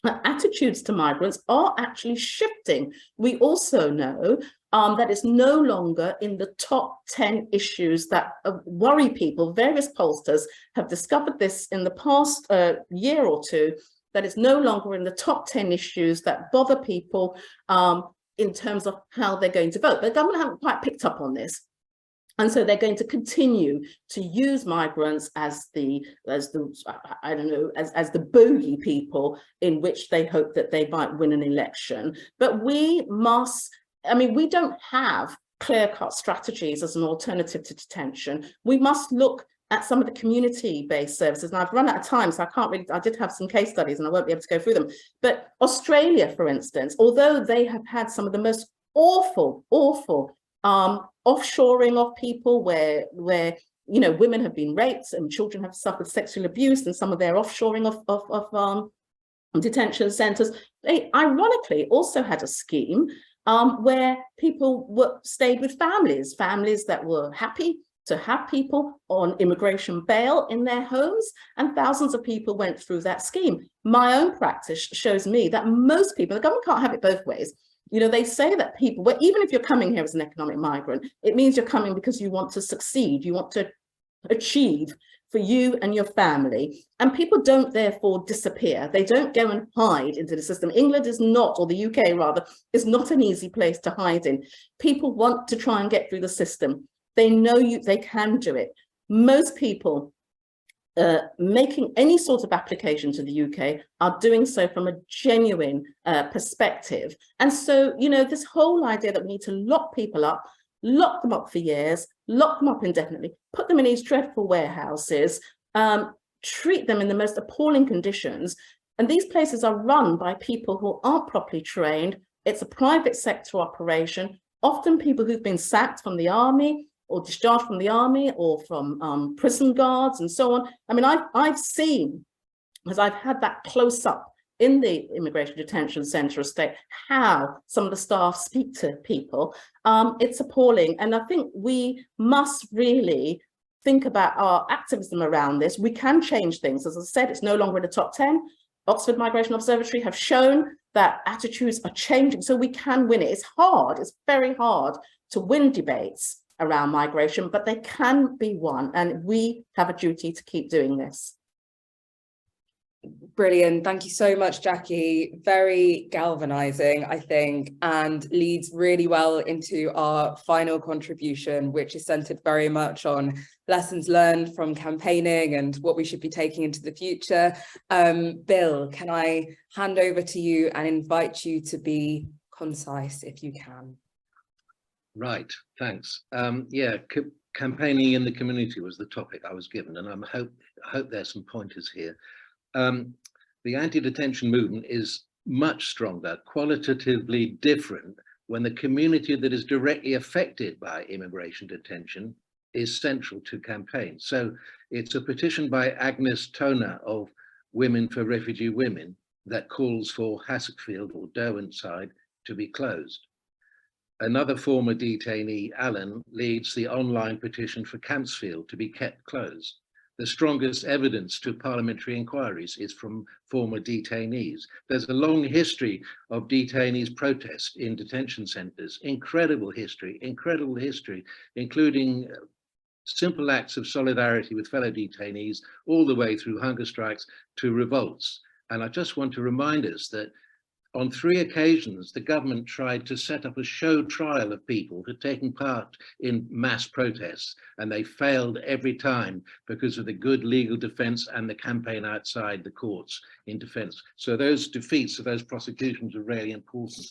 attitudes to migrants are actually shifting. We also know that it's no longer in the top 10 issues that worry people. Various pollsters have discovered this in the past year or two, that it's no longer in the top 10 issues that bother people in terms of how they're going to vote. The government haven't quite picked up on this. And so they're going to continue to use migrants as the bogey people in which they hope that they might win an election. But we must, I mean, we don't have clear-cut strategies as an alternative to detention. We must look at some of the community-based services. And I've run out of time, so I can't really, I did have some case studies and I won't be able to go through them. But Australia, for instance, although they have had some of the most awful offshoring of people where you know, women have been raped and children have suffered sexual abuse, and some of their offshoring of detention centres, they ironically also had a scheme where people stayed with families that were happy to have people on immigration bail in their homes, and thousands of people went through that scheme. My own practice shows me that most people, the government can't have it both ways. You know, they say that people, well, even if you're coming here as an economic migrant, it means you're coming because you want to succeed, you want to achieve for you and your family. And people don't therefore disappear. They don't go and hide into the system. England is not, or the UK rather, is not an easy place to hide in. People want to try and get through the system. They know they can do it. Most people making any sort of application to the UK are doing so from a genuine perspective. And so, you know, this whole idea that we need to lock people up, lock them up for years, lock them up indefinitely, put them in these dreadful warehouses, treat them in the most appalling conditions. And these places are run by people who aren't properly trained. It's a private sector operation, often people who've been sacked from the army or discharged from the army or from prison guards and so on. I mean, I've seen, as I've had that close up in the immigration detention centre estate, how some of the staff speak to people. It's appalling. And I think we must really think about our activism around this. We can change things. As I said, it's no longer in the top 10. Oxford Migration Observatory have shown that attitudes are changing, so we can win it. It's hard, it's very hard to win debates around migration, but they can be won, and we have a duty to keep doing this. Brilliant. Thank you so much, Jackie. Very galvanizing, I think, and leads really well into our final contribution, which is centered very much on lessons learned from campaigning and what we should be taking into the future. Bill, can I hand over to you and invite you to be concise if you can? Right, thanks. Yeah, campaigning in the community was the topic I was given, and I hope there's some pointers here. The anti-detention movement is much stronger, qualitatively different, when the community that is directly affected by immigration detention is central to campaign. So it's a petition by Agnes Toner of Women for Refugee Women that calls for Haslockfield or Derwentsside to be closed. Another former detainee, Alan, leads the online petition for Campsfield to be kept closed. The strongest evidence to parliamentary inquiries is from former detainees. There's a long history of detainees' protest in detention centres, incredible history, including simple acts of solidarity with fellow detainees, all the way through hunger strikes to revolts. And I just want to remind us that on 3 occasions, the government tried to set up a show trial of people who had taken part in mass protests, and they failed every time because of the good legal defence and the campaign outside the courts in defence. So those defeats of those prosecutions are really important.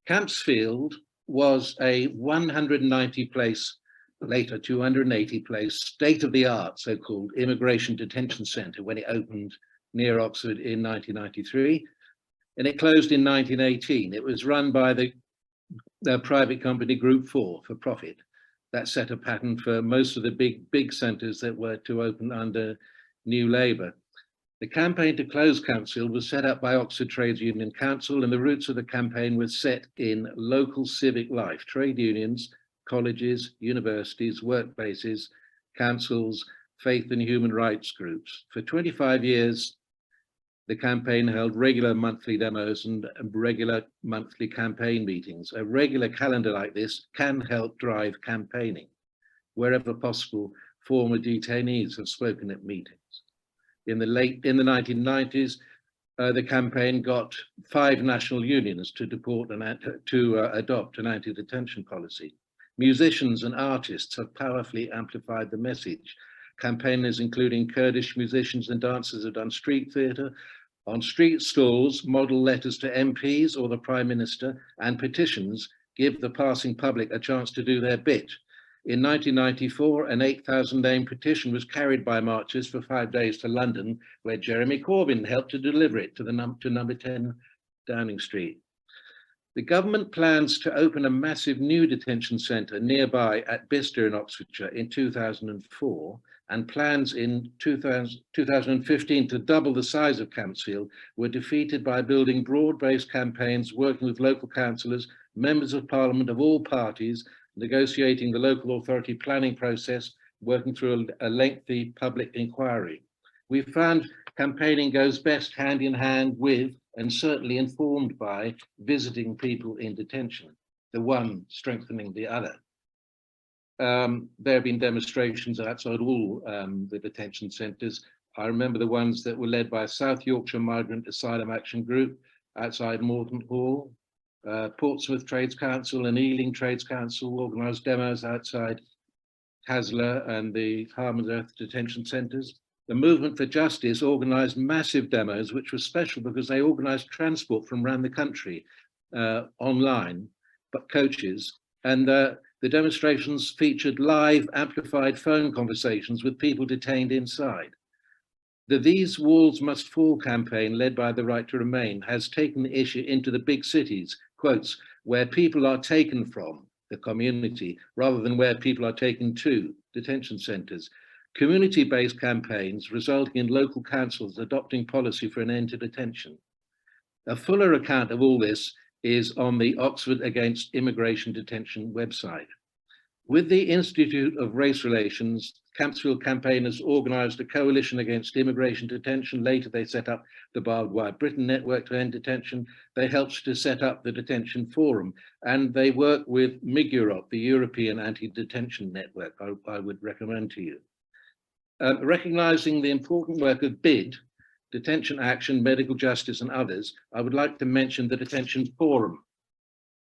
Campsfield was a 190 place, later 280 place, state-of-the-art so-called immigration detention centre when it opened near Oxford in 1993. And it closed in 1918. It was run by the private company Group 4 for profit. That set a pattern for most of the big centres that were to open under New Labour. The campaign to close Campsfield was set up by Oxford Trades Union Council, and the roots of the campaign were set in local civic life, trade unions, colleges, universities, workplaces, councils, faith and human rights groups. For 25 years, the campaign held regular monthly demos and regular monthly campaign meetings. A regular calendar like this can help drive campaigning. Wherever possible, former detainees have spoken at meetings. In the 1990s, the campaign got 5 national unions to adopt an anti-detention policy. Musicians and artists have powerfully amplified the message. Campaigners, including Kurdish musicians and dancers, have done street theatre. On street stalls, model letters to MPs or the Prime Minister, and petitions give the passing public a chance to do their bit. In 1994, an 8,000 name petition was carried by marchers for 5 days to London, where Jeremy Corbyn helped to deliver it to number 10 Downing Street. The government plans to open a massive new detention centre nearby at Bicester in Oxfordshire in 2004, and plans in 2015 to double the size of Campsfield were defeated by building broad-based campaigns, working with local councillors, members of parliament of all parties, negotiating the local authority planning process, working through a lengthy public inquiry. We found campaigning goes best hand in hand with, and certainly informed by, visiting people in detention, the one strengthening the other. There have been demonstrations outside all the detention centres. I remember the ones that were led by South Yorkshire Migrant Asylum Action Group outside Morton Hall. Portsmouth Trades Council and Ealing Trades Council organised demos outside Haslar and the Harm and Earth detention centres. The Movement for Justice organised massive demos, which were special because they organised transport from around the country online, but coaches. And the demonstrations featured live amplified phone conversations with people detained inside. The These Walls Must Fall campaign, led by the Right to Remain, has taken the issue into the big cities, quotes, where people are taken from, the community, rather than where people are taken to, detention centres. Community-based campaigns resulting in local councils adopting policy for an end to detention. A fuller account of all this is on the Oxford Against Immigration Detention website. With the Institute of Race Relations, Campsfield campaigners organised a coalition against immigration detention. Later, they set up the Barbed Wire Britain Network to end detention. They helped to set up the Detention Forum, and they work with MIGEUROP, the European Anti-Detention Network, I would recommend to you. Recognising the important work of BID, Detention Action, Medical Justice and others, I would like to mention the Detention Forum,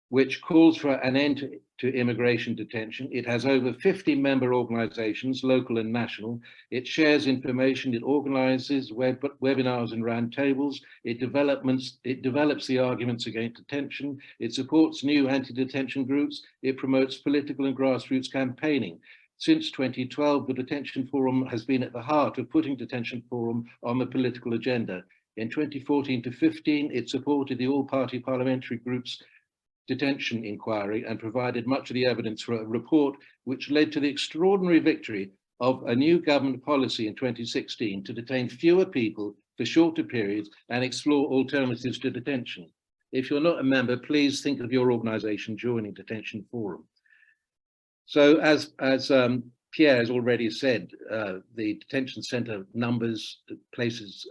which calls for an end to immigration detention. It has over 50 member organisations, local and national. It shares information, it organises webinars and roundtables, it develops the arguments against detention, it supports new anti-detention groups, it promotes political and grassroots campaigning. Since 2012, the Detention Forum has been at the heart of putting Detention Forum on the political agenda. In 2014 to 15, it supported the all-party parliamentary group's detention inquiry and provided much of the evidence for a report which led to the extraordinary victory of a new government policy in 2016 to detain fewer people for shorter periods and explore alternatives to detention. If you're not a member, please think of your organisation joining Detention Forum. So as Pierre has already said, the detention centre numbers, places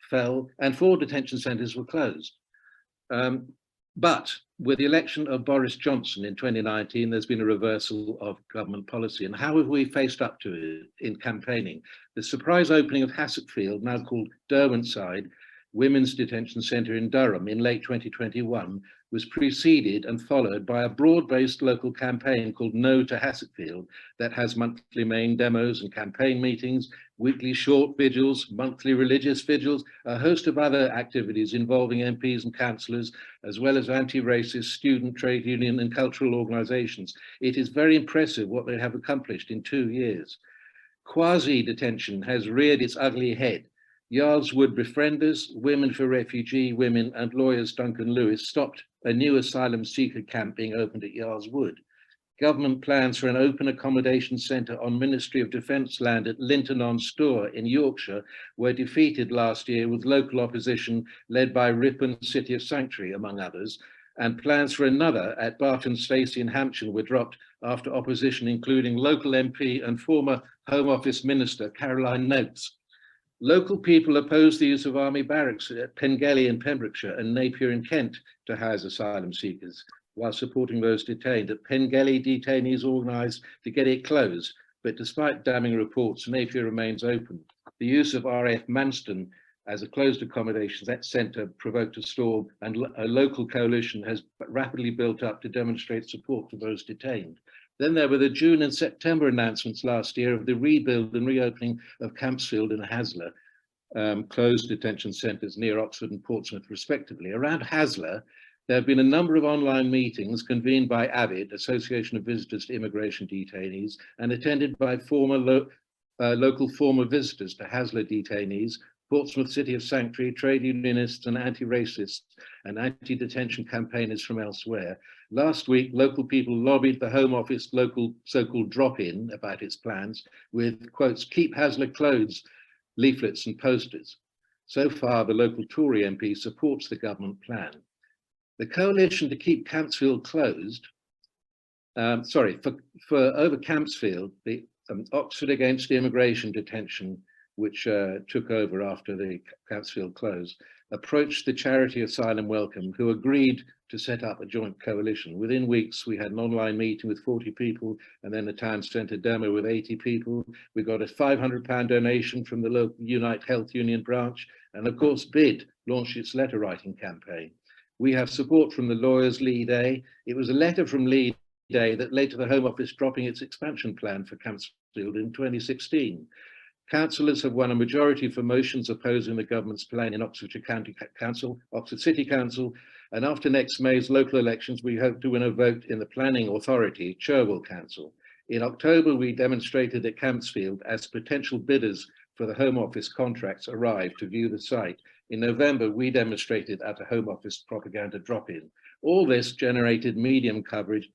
fell, and 4 detention centres were closed. But with the election of Boris Johnson in 2019, there's been a reversal of government policy. And how have we faced up to it in campaigning? The surprise opening of Hassetfield, now called Derwentside, Women's Detention Centre in Durham in late 2021, was preceded and followed by a broad-based local campaign called No to Hassetfield that has monthly main demos and campaign meetings, weekly short vigils, monthly religious vigils, a host of other activities involving MPs and councillors, as well as anti-racist student, trade union and cultural organisations. It is very impressive what they have accomplished in 2 years. Quasi-detention has reared its ugly head. Yards Wood Befrienders, Women for Refugee Women and lawyers Duncan Lewis stopped a new asylum seeker camp being opened at Yards Wood. Government plans for an open accommodation centre on Ministry of Defence land at Linton-on-Stour in Yorkshire were defeated last year with local opposition led by Ripon City of Sanctuary, among others, and plans for another at Barton Stacey in Hampshire were dropped after opposition including local MP and former Home Office Minister Caroline Noakes. Local people opposed the use of army barracks at Pengelly in Pembrokeshire and Napier in Kent to house asylum seekers, while supporting those detained. At Pengelly, detainees organised to get it closed, but despite damning reports, Napier remains open. The use of RAF Manston as a closed accommodations centre provoked a storm, and a local coalition has rapidly built up to demonstrate support for those detained. Then there were the June and September announcements last year of the rebuild and reopening of Campsfield and Haslar, closed detention centres near Oxford and Portsmouth respectively. Around Haslar, there have been a number of online meetings convened by AVID, Association of Visitors to Immigration Detainees, and attended by local former visitors to Haslar detainees, Portsmouth City of Sanctuary, trade unionists and anti-racists and anti-detention campaigners from elsewhere. Last week, local people lobbied the Home Office local so-called drop-in about its plans with quotes, "Keep Haslar closed," leaflets and posters. So far, the local Tory MP supports the government plan. The coalition to keep Campsfield closed, for over Campsfield, the Oxford Against Immigration Detention, which took over after the Campsfield close, approached the charity Asylum Welcome, who agreed to set up a joint coalition. Within weeks, we had an online meeting with 40 people and then a town centre demo with 80 people. We got a £500 donation from the local Unite Health Union branch, and of course, BID launched its letter writing campaign. We have support from the Lawyers Lead A. It was a letter from Lead A that led to the Home Office dropping its expansion plan for Campsfield in 2016. Councillors have won a majority for motions opposing the government's plan in Oxfordshire County Council, Oxford City Council, and after next May's local elections, we hope to win a vote in the planning authority, Cherwell Council. In October, we demonstrated at Campsfield as potential bidders for the Home Office contracts arrived to view the site. In November, we demonstrated at a Home Office propaganda drop-in. All this generated media coverage,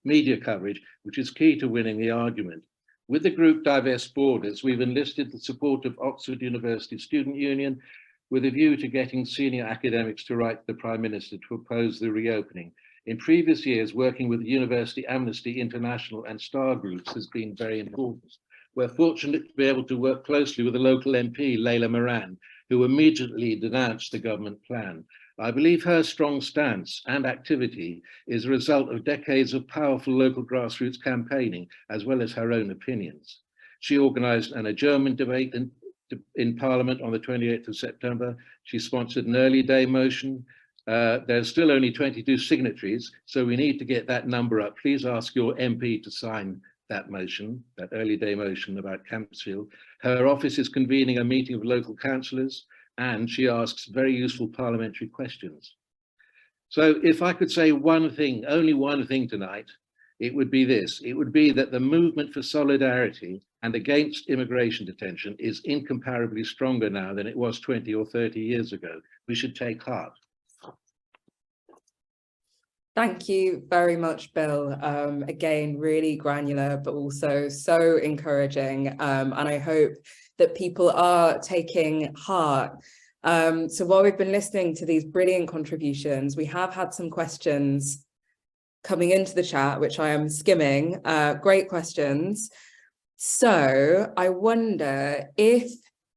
which is key to winning the argument. With the group Divest Borders, we've enlisted the support of Oxford University Student Union with a view to getting senior academics to write to the Prime Minister to oppose the reopening. In previous years, working with University Amnesty International and STAR groups has been very important. We're fortunate to be able to work closely with the local MP, Layla Moran, who immediately denounced the government plan. I believe her strong stance and activity is a result of decades of powerful local grassroots campaigning, as well as her own opinions. She organised an adjournment debate in Parliament on the 28th of September. She sponsored an early day motion. There's still only 22 signatories, so we need to get that number up. Please ask your MP to sign that motion, that early day motion about Campsfield. Her office is convening a meeting of local councillors, and she asks very useful parliamentary questions. So if I could say one thing, only one thing tonight, it would be this. It would be that the movement for solidarity and against immigration detention is incomparably stronger now than it was 20 or 30 years ago. We should take heart. Thank you very much, Bill. Again, really granular, but also so encouraging. And I hope that people are taking heart. So while we've been listening to these brilliant contributions, we have had some questions coming into the chat, which I am skimming. Great questions. So I wonder if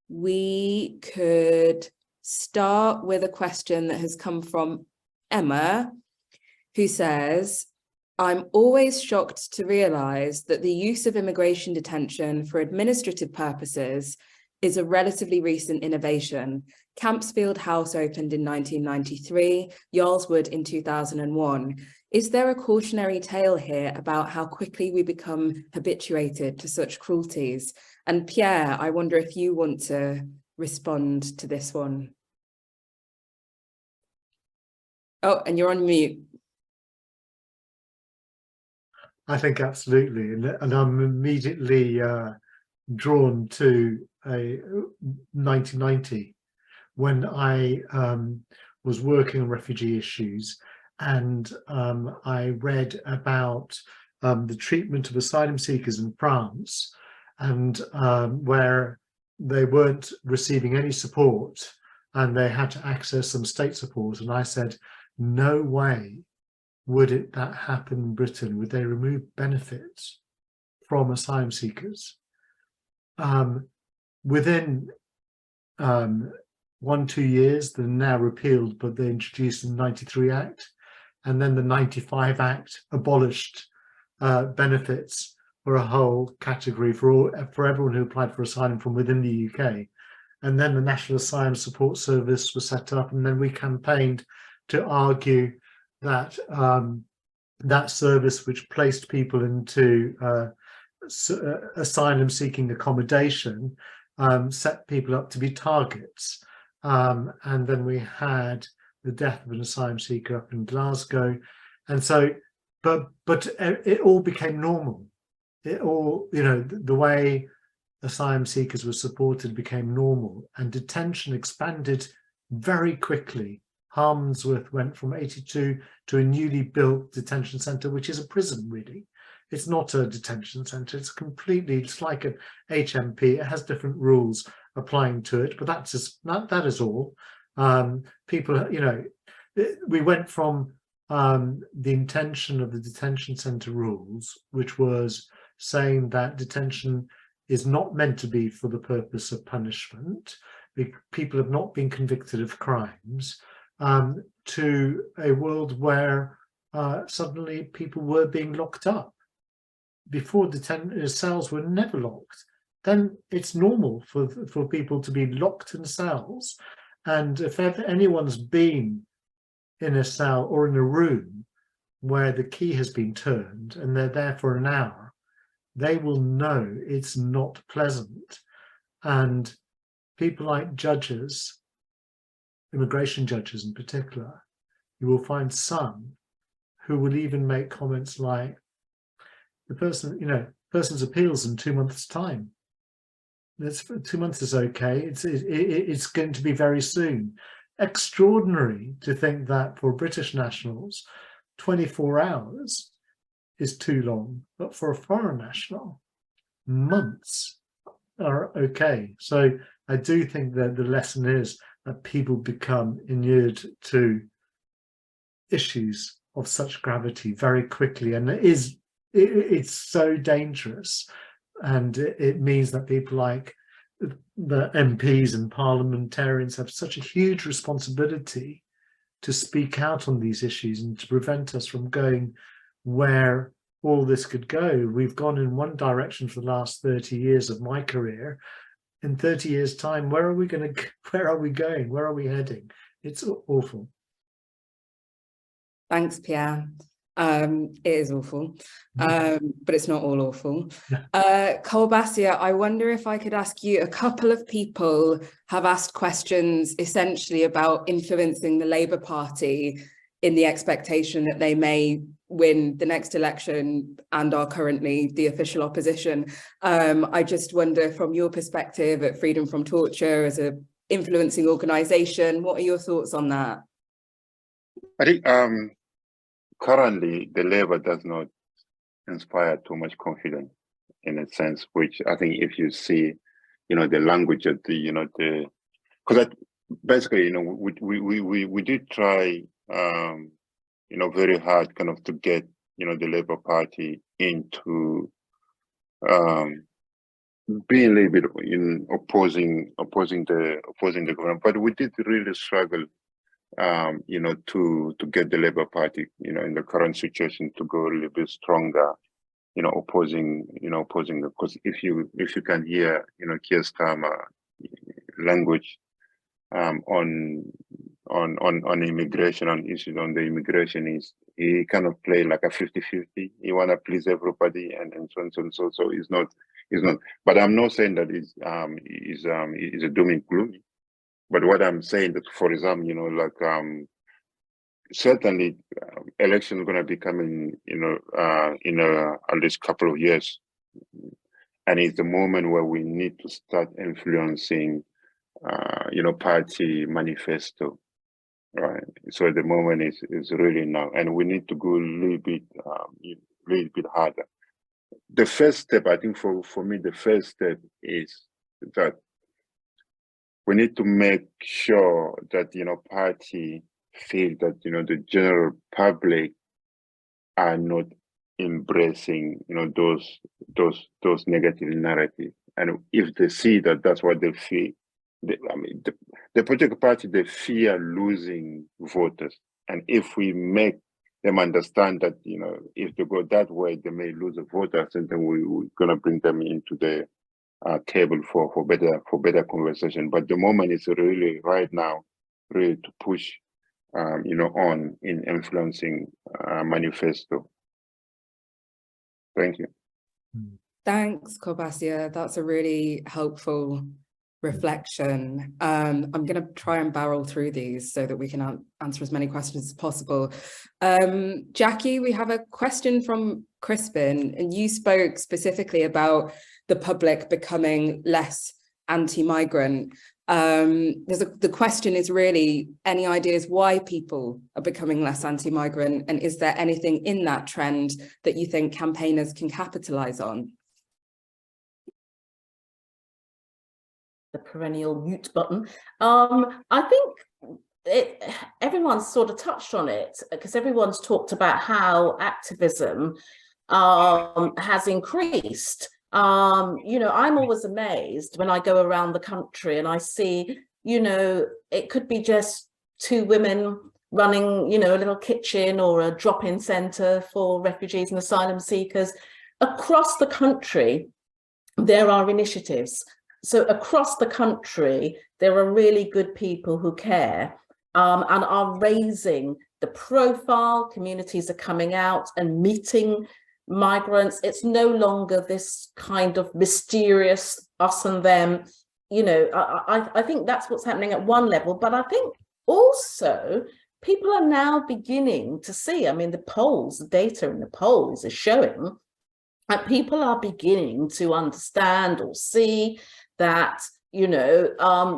we could start with a question that has come from Emma, who says, "I'm always shocked to realise that the use of immigration detention for administrative purposes is a relatively recent innovation. Campsfield House opened in 1993, Yarlswood in 2001. Is there a cautionary tale here about how quickly we become habituated to such cruelties?" And Pierre, I wonder if you want to respond to this one. Oh, and you're on mute. I think absolutely, and I'm immediately drawn to 1990 when I was working on refugee issues, and I read about the treatment of asylum seekers in France, and where they weren't receiving any support and they had to access some state support. And I said, no way would that happen in Britain? Would they remove benefits from asylum seekers? Within 2 years. They're now repealed, but they introduced the 93 Act, and then the 95 Act abolished benefits for a whole category for everyone who applied for asylum from within the UK. And then the National Asylum Support Service was set up, and then we campaigned to argue that that service, which placed people into asylum seeking accommodation, set people up to be targets. And then we had the death of an asylum seeker up in Glasgow. And so, but it all became normal. It all, you know, the way asylum seekers were supported became normal, and detention expanded very quickly. Harmsworth went from 82 to a newly built detention centre, which is a prison, really. It's not a detention centre. It's like an HMP. It has different rules applying to it, but that is all. People, you know, we went from the intention of the detention centre rules, which was saying that detention is not meant to be for the purpose of punishment. People have not been convicted of crimes, to a world where suddenly people were being locked up. Before, cells were never locked. Then it's normal for people to be locked in cells. And if ever anyone's been in a cell or in a room where the key has been turned and they're there for an hour, they will know it's not pleasant. And people like judges, immigration judges in particular, you will find some who will even make comments like, the person, you know, person's appeals in 2 months' time. That's 2 months is okay. It's going to be very soon. Extraordinary to think that for British nationals, 24 hours is too long, but for a foreign national, months are okay. So I do think that the lesson is that people become inured to issues of such gravity very quickly, and it's so dangerous, and it means that people like the MPs and parliamentarians have such a huge responsibility to speak out on these issues and to prevent us from going where all this could go. We've gone in one direction for the last 30 years of my career. In 30 years' time, where are we going? Where are we going? Where are we heading? It's awful. Thanks, Pierre. It is awful, but it's not all awful. Kolbasia, I wonder if I could ask you, a couple of people have asked questions essentially about influencing the Labour Party in the expectation that they may win the next election and are currently the official opposition. I just wonder, from your perspective at Freedom from Torture as an influencing organisation, what are your thoughts on that? I think currently the Labour does not inspire too much confidence, in a sense, which I think if you see, you know, the language of the, you know, because basically, you know, we did try, you know, very hard kind of to get, you know, the Labour Party into being a little bit in opposing the government, but we did really struggle, you know, to get the Labour Party, you know, in the current situation to go a little bit stronger, you know, opposing, because if you can hear, you know, Keir Starmer language on immigration, on issues on the immigration, is he kind of play like a 50-50. He wanna please everybody and so on, so it's not. But I'm not saying that is a doom and gloom. But what I'm saying that, for example, you know, like certainly election is going to be coming, you know, in at least couple of years, and it's the moment where we need to start influencing, you know, party manifesto, right? So the moment is really now, and we need to go a little bit harder. The first step, I think, for me, the first step is that we need to make sure that, you know, party feel that, you know, the general public are not embracing, you know, those negative narratives. And if they see that that's what they feel, the political party, they fear losing voters. And if we make them understand that, you know, if they go that way, they may lose the voters, and then we're going to bring them into the table for better conversation. But the moment is really right now, really to push, you know, on in influencing manifesto. Thank you. Thanks, Kobasia. That's a really helpful reflection. I'm going to try and barrel through these so that we can answer as many questions as possible. Jackie, we have a question from Crispin, and you spoke specifically about the public becoming less anti-migrant. The question is really, any ideas why people are becoming less anti-migrant, and is there anything in that trend that you think campaigners can capitalize on? The perennial mute button. I think everyone's sort of touched on it, because everyone's talked about how activism has increased. You know, I'm always amazed when I go around the country and I see, you know, it could be just two women running, you know, a little kitchen or a drop-in centre for refugees and asylum seekers. Across the country, there are initiatives. So across the country, there are really good people who care and are raising the profile. Communities are coming out and meeting migrants. It's no longer this kind of mysterious us and them. You know, I think that's what's happening at one level. But I think also people are now beginning to see, I mean, the polls, the data in the polls is showing that people are beginning to understand or see that, you know,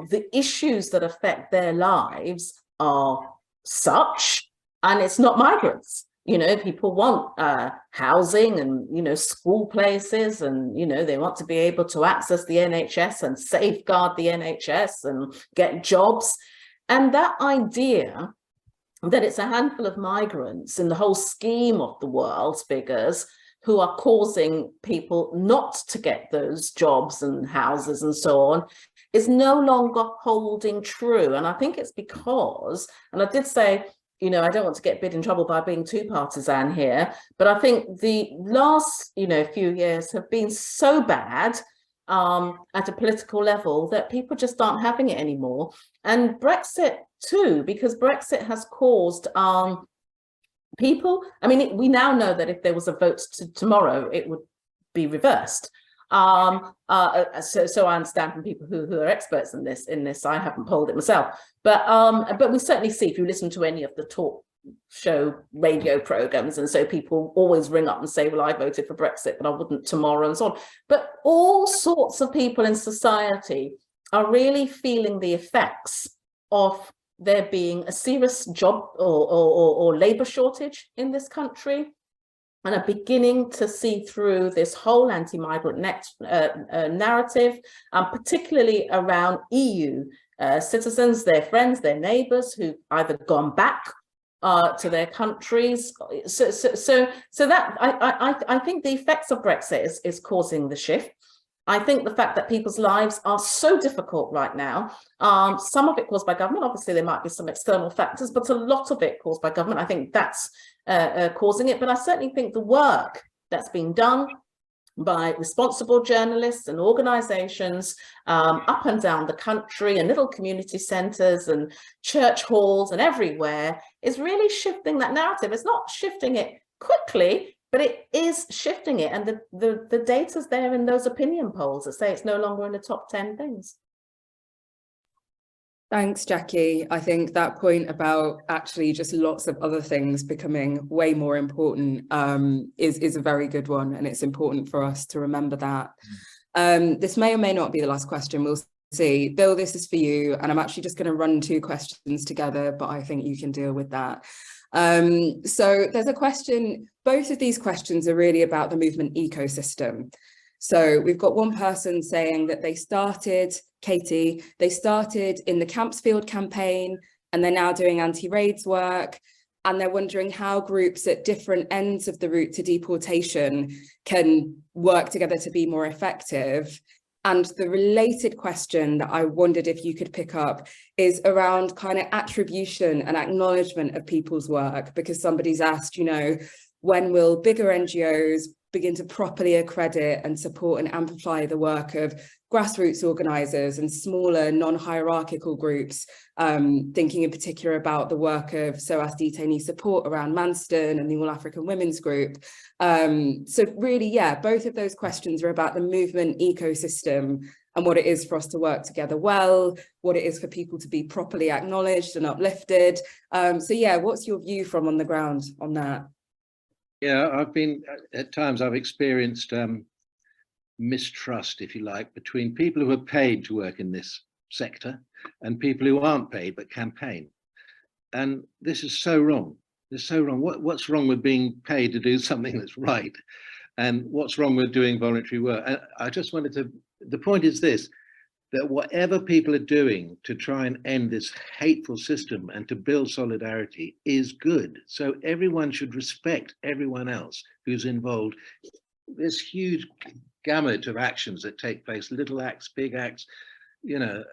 the issues that affect their lives are such, and it's not migrants. You know, people want housing and, you know, school places, and, you know, they want to be able to access the NHS and safeguard the NHS and get jobs. And that idea that it's a handful of migrants in the whole scheme of the world's figures who are causing people not to get those jobs and houses and so on is no longer holding true. And I think it's because, and I did say, you know, I don't want to get bit in trouble by being too partisan here, but I think the last, you know, few years have been so bad at a political level that people just aren't having it anymore. And Brexit too, because Brexit has caused people, I mean, we now know that if there was a vote tomorrow, it would be reversed. So I understand from people who are experts in this. I haven't polled it myself, but we certainly see, if you listen to any of the talk show radio programs, and so people always ring up and say, well, I voted for Brexit, but I wouldn't tomorrow, and so on. But all sorts of people in society are really feeling the effects of there being a serious job or labour shortage in this country, and are beginning to see through this whole anti-migrant narrative, particularly around EU citizens, their friends, their neighbours who've either gone back to their countries. So that I think the effects of Brexit is causing the shift. I think the fact that people's lives are so difficult right now, some of it caused by government, obviously there might be some external factors, but a lot of it caused by government. I think that's causing it. But I certainly think the work that's been done by responsible journalists and organisations up and down the country, and little community centres and church halls and everywhere, is really shifting that narrative. It's not shifting it quickly, but it is shifting it, and the data's there in those opinion polls that say it's no longer in the top 10 things. Thanks, Jackie. I think that point about actually just lots of other things becoming way more important is a very good one, and it's important for us to remember that. This may or may not be the last question, we'll see. Bill, this is for you, and I'm actually just going to run two questions together, but I think you can deal with that. So there's a question, both of these questions are really about the movement ecosystem. So we've got one person saying that they started, Katie, they started in the Campsfield campaign and they're now doing anti-raids work, and they're wondering how groups at different ends of the route to deportation can work together to be more effective. And the related question that I wondered if you could pick up is around kind of attribution and acknowledgement of people's work, because somebody's asked, you know, when will bigger NGOs begin to properly accredit and support and amplify the work of grassroots organisers and smaller non-hierarchical groups, thinking in particular about the work of SOAS detainee support around Manston and the All African Women's Group. So really, yeah, both of those questions are about the movement ecosystem and what it is for us to work together well, what it is for people to be properly acknowledged and uplifted. So yeah, what's your view from on the ground on that? Yeah, at times I've experienced mistrust, if you like, between people who are paid to work in this sector and people who aren't paid but campaign. And this is so wrong. It's so wrong. What's wrong with being paid to do something that's right? And what's wrong with doing voluntary work? And I just wanted to, the point is this, that whatever people are doing to try and end this hateful system and to build solidarity is good. So everyone should respect everyone else who's involved. There's huge gamut of actions that take place, little acts, big acts, you know,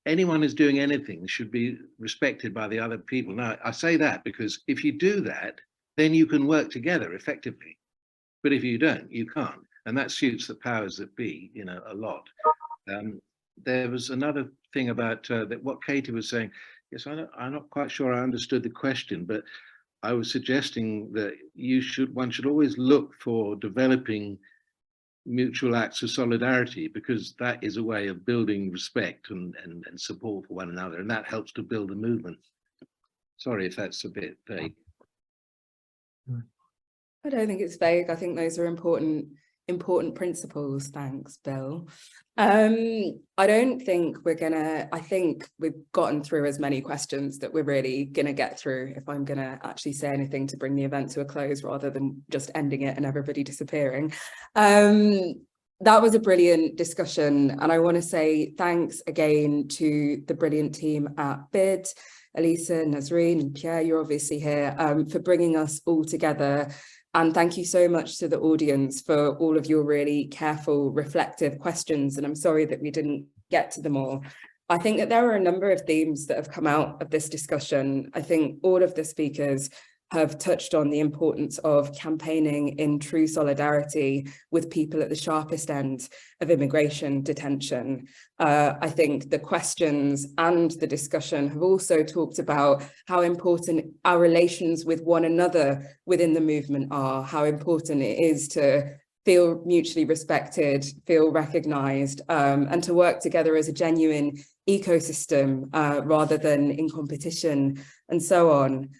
anyone who's doing anything should be respected by the other people. Now, I say that because if you do that, then you can work together effectively. But if you don't, you can't. And that suits the powers that be, you know, a lot. There was another thing about that what Katie was saying. Yes, I'm not quite sure I understood the question, but I was suggesting that one should always look for developing mutual acts of solidarity, because that is a way of building respect and support for one another, and that helps to build a movement. Sorry if that's a bit vague. I don't think it's vague. I think those are important principles. Thanks, Bill. I don't think I think we've gotten through as many questions that we're really gonna get through if I'm gonna actually say anything to bring the event to a close rather than just ending it and everybody disappearing. That was a brilliant discussion, and I want to say thanks again to the brilliant team at BID, Elisa, Nazreen and Pierre, you're obviously here, for bringing us all together. And thank you so much to the audience for all of your really careful, reflective questions. And I'm sorry that we didn't get to them all. I think that there are a number of themes that have come out of this discussion. I think all of the speakers have touched on the importance of campaigning in true solidarity with people at the sharpest end of immigration detention. I think the questions and the discussion have also talked about how important our relations with one another within the movement are, how important it is to feel mutually respected, feel recognised, and to work together as a genuine ecosystem rather than in competition and so on.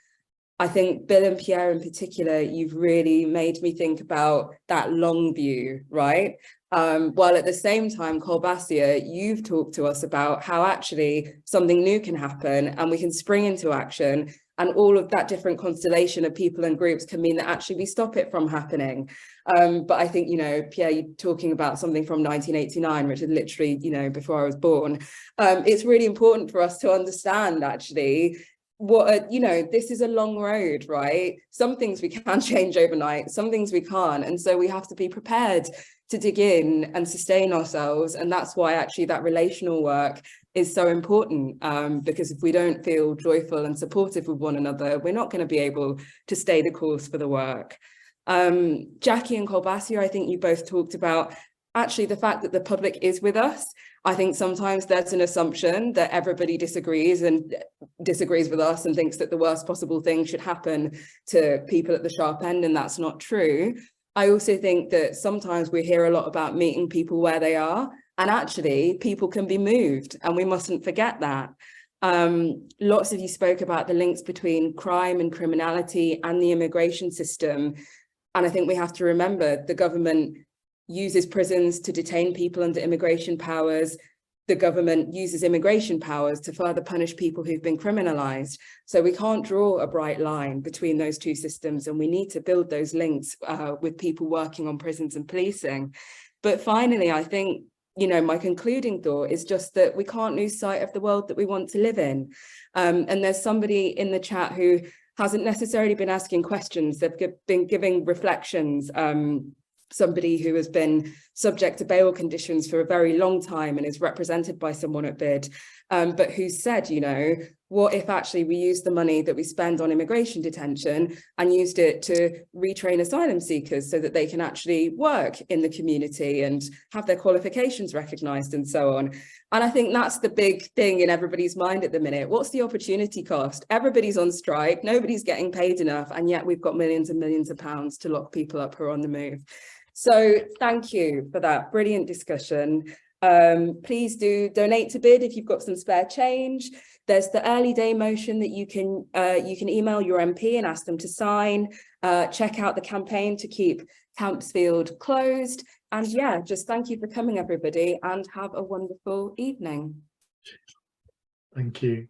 I think Bill and Pierre in particular, you've really made me think about that long view, right? While at the same time, Kolbasia, you've talked to us about how actually something new can happen and we can spring into action, and all of that different constellation of people and groups can mean that actually we stop it from happening. But I think, you know, Pierre, you're talking about something from 1989, which is literally, you know, before I was born. It's really important for us to understand actually you know, this is a long road, right? Some things we can change overnight, some things we can't, and so we have to be prepared to dig in and sustain ourselves. And that's why actually that relational work is so important, because if we don't feel joyful and supportive with one another, we're not going to be able to stay the course for the work. Jackie and Kolbasia, I think you both talked about actually the fact that the public is with us. I think sometimes there's an assumption that everybody disagrees with us and thinks that the worst possible thing should happen to people at the sharp end, and that's not true. I also think that sometimes we hear a lot about meeting people where they are, and actually people can be moved, and we mustn't forget that. Lots of you spoke about the links between crime and criminality and the immigration system. And I think we have to remember the government uses prisons to detain people under immigration powers. The government uses immigration powers to further punish people who've been criminalised. So we can't draw a bright line between those two systems, and we need to build those links with people working on prisons and policing. But finally, I think, you know, my concluding thought is just that we can't lose sight of the world that we want to live in. And there's somebody in the chat who hasn't necessarily been asking questions, they've been giving reflections. somebody who has been subject to bail conditions for a very long time and is represented by someone at BID, but who said, you know, what if actually we use the money that we spend on immigration detention and used it to retrain asylum seekers so that they can actually work in the community and have their qualifications recognised and so on. And I think that's the big thing in everybody's mind at the minute. What's the opportunity cost? Everybody's on strike, nobody's getting paid enough, and yet we've got millions and millions of pounds to lock people up who are on the move. So thank you for that brilliant discussion. Please do donate to BID if you've got some spare change. There's the early day motion that you can email your MP and ask them to sign. Check out the campaign to keep Campsfield closed. And yeah, just thank you for coming, everybody, and have a wonderful evening. Thank you.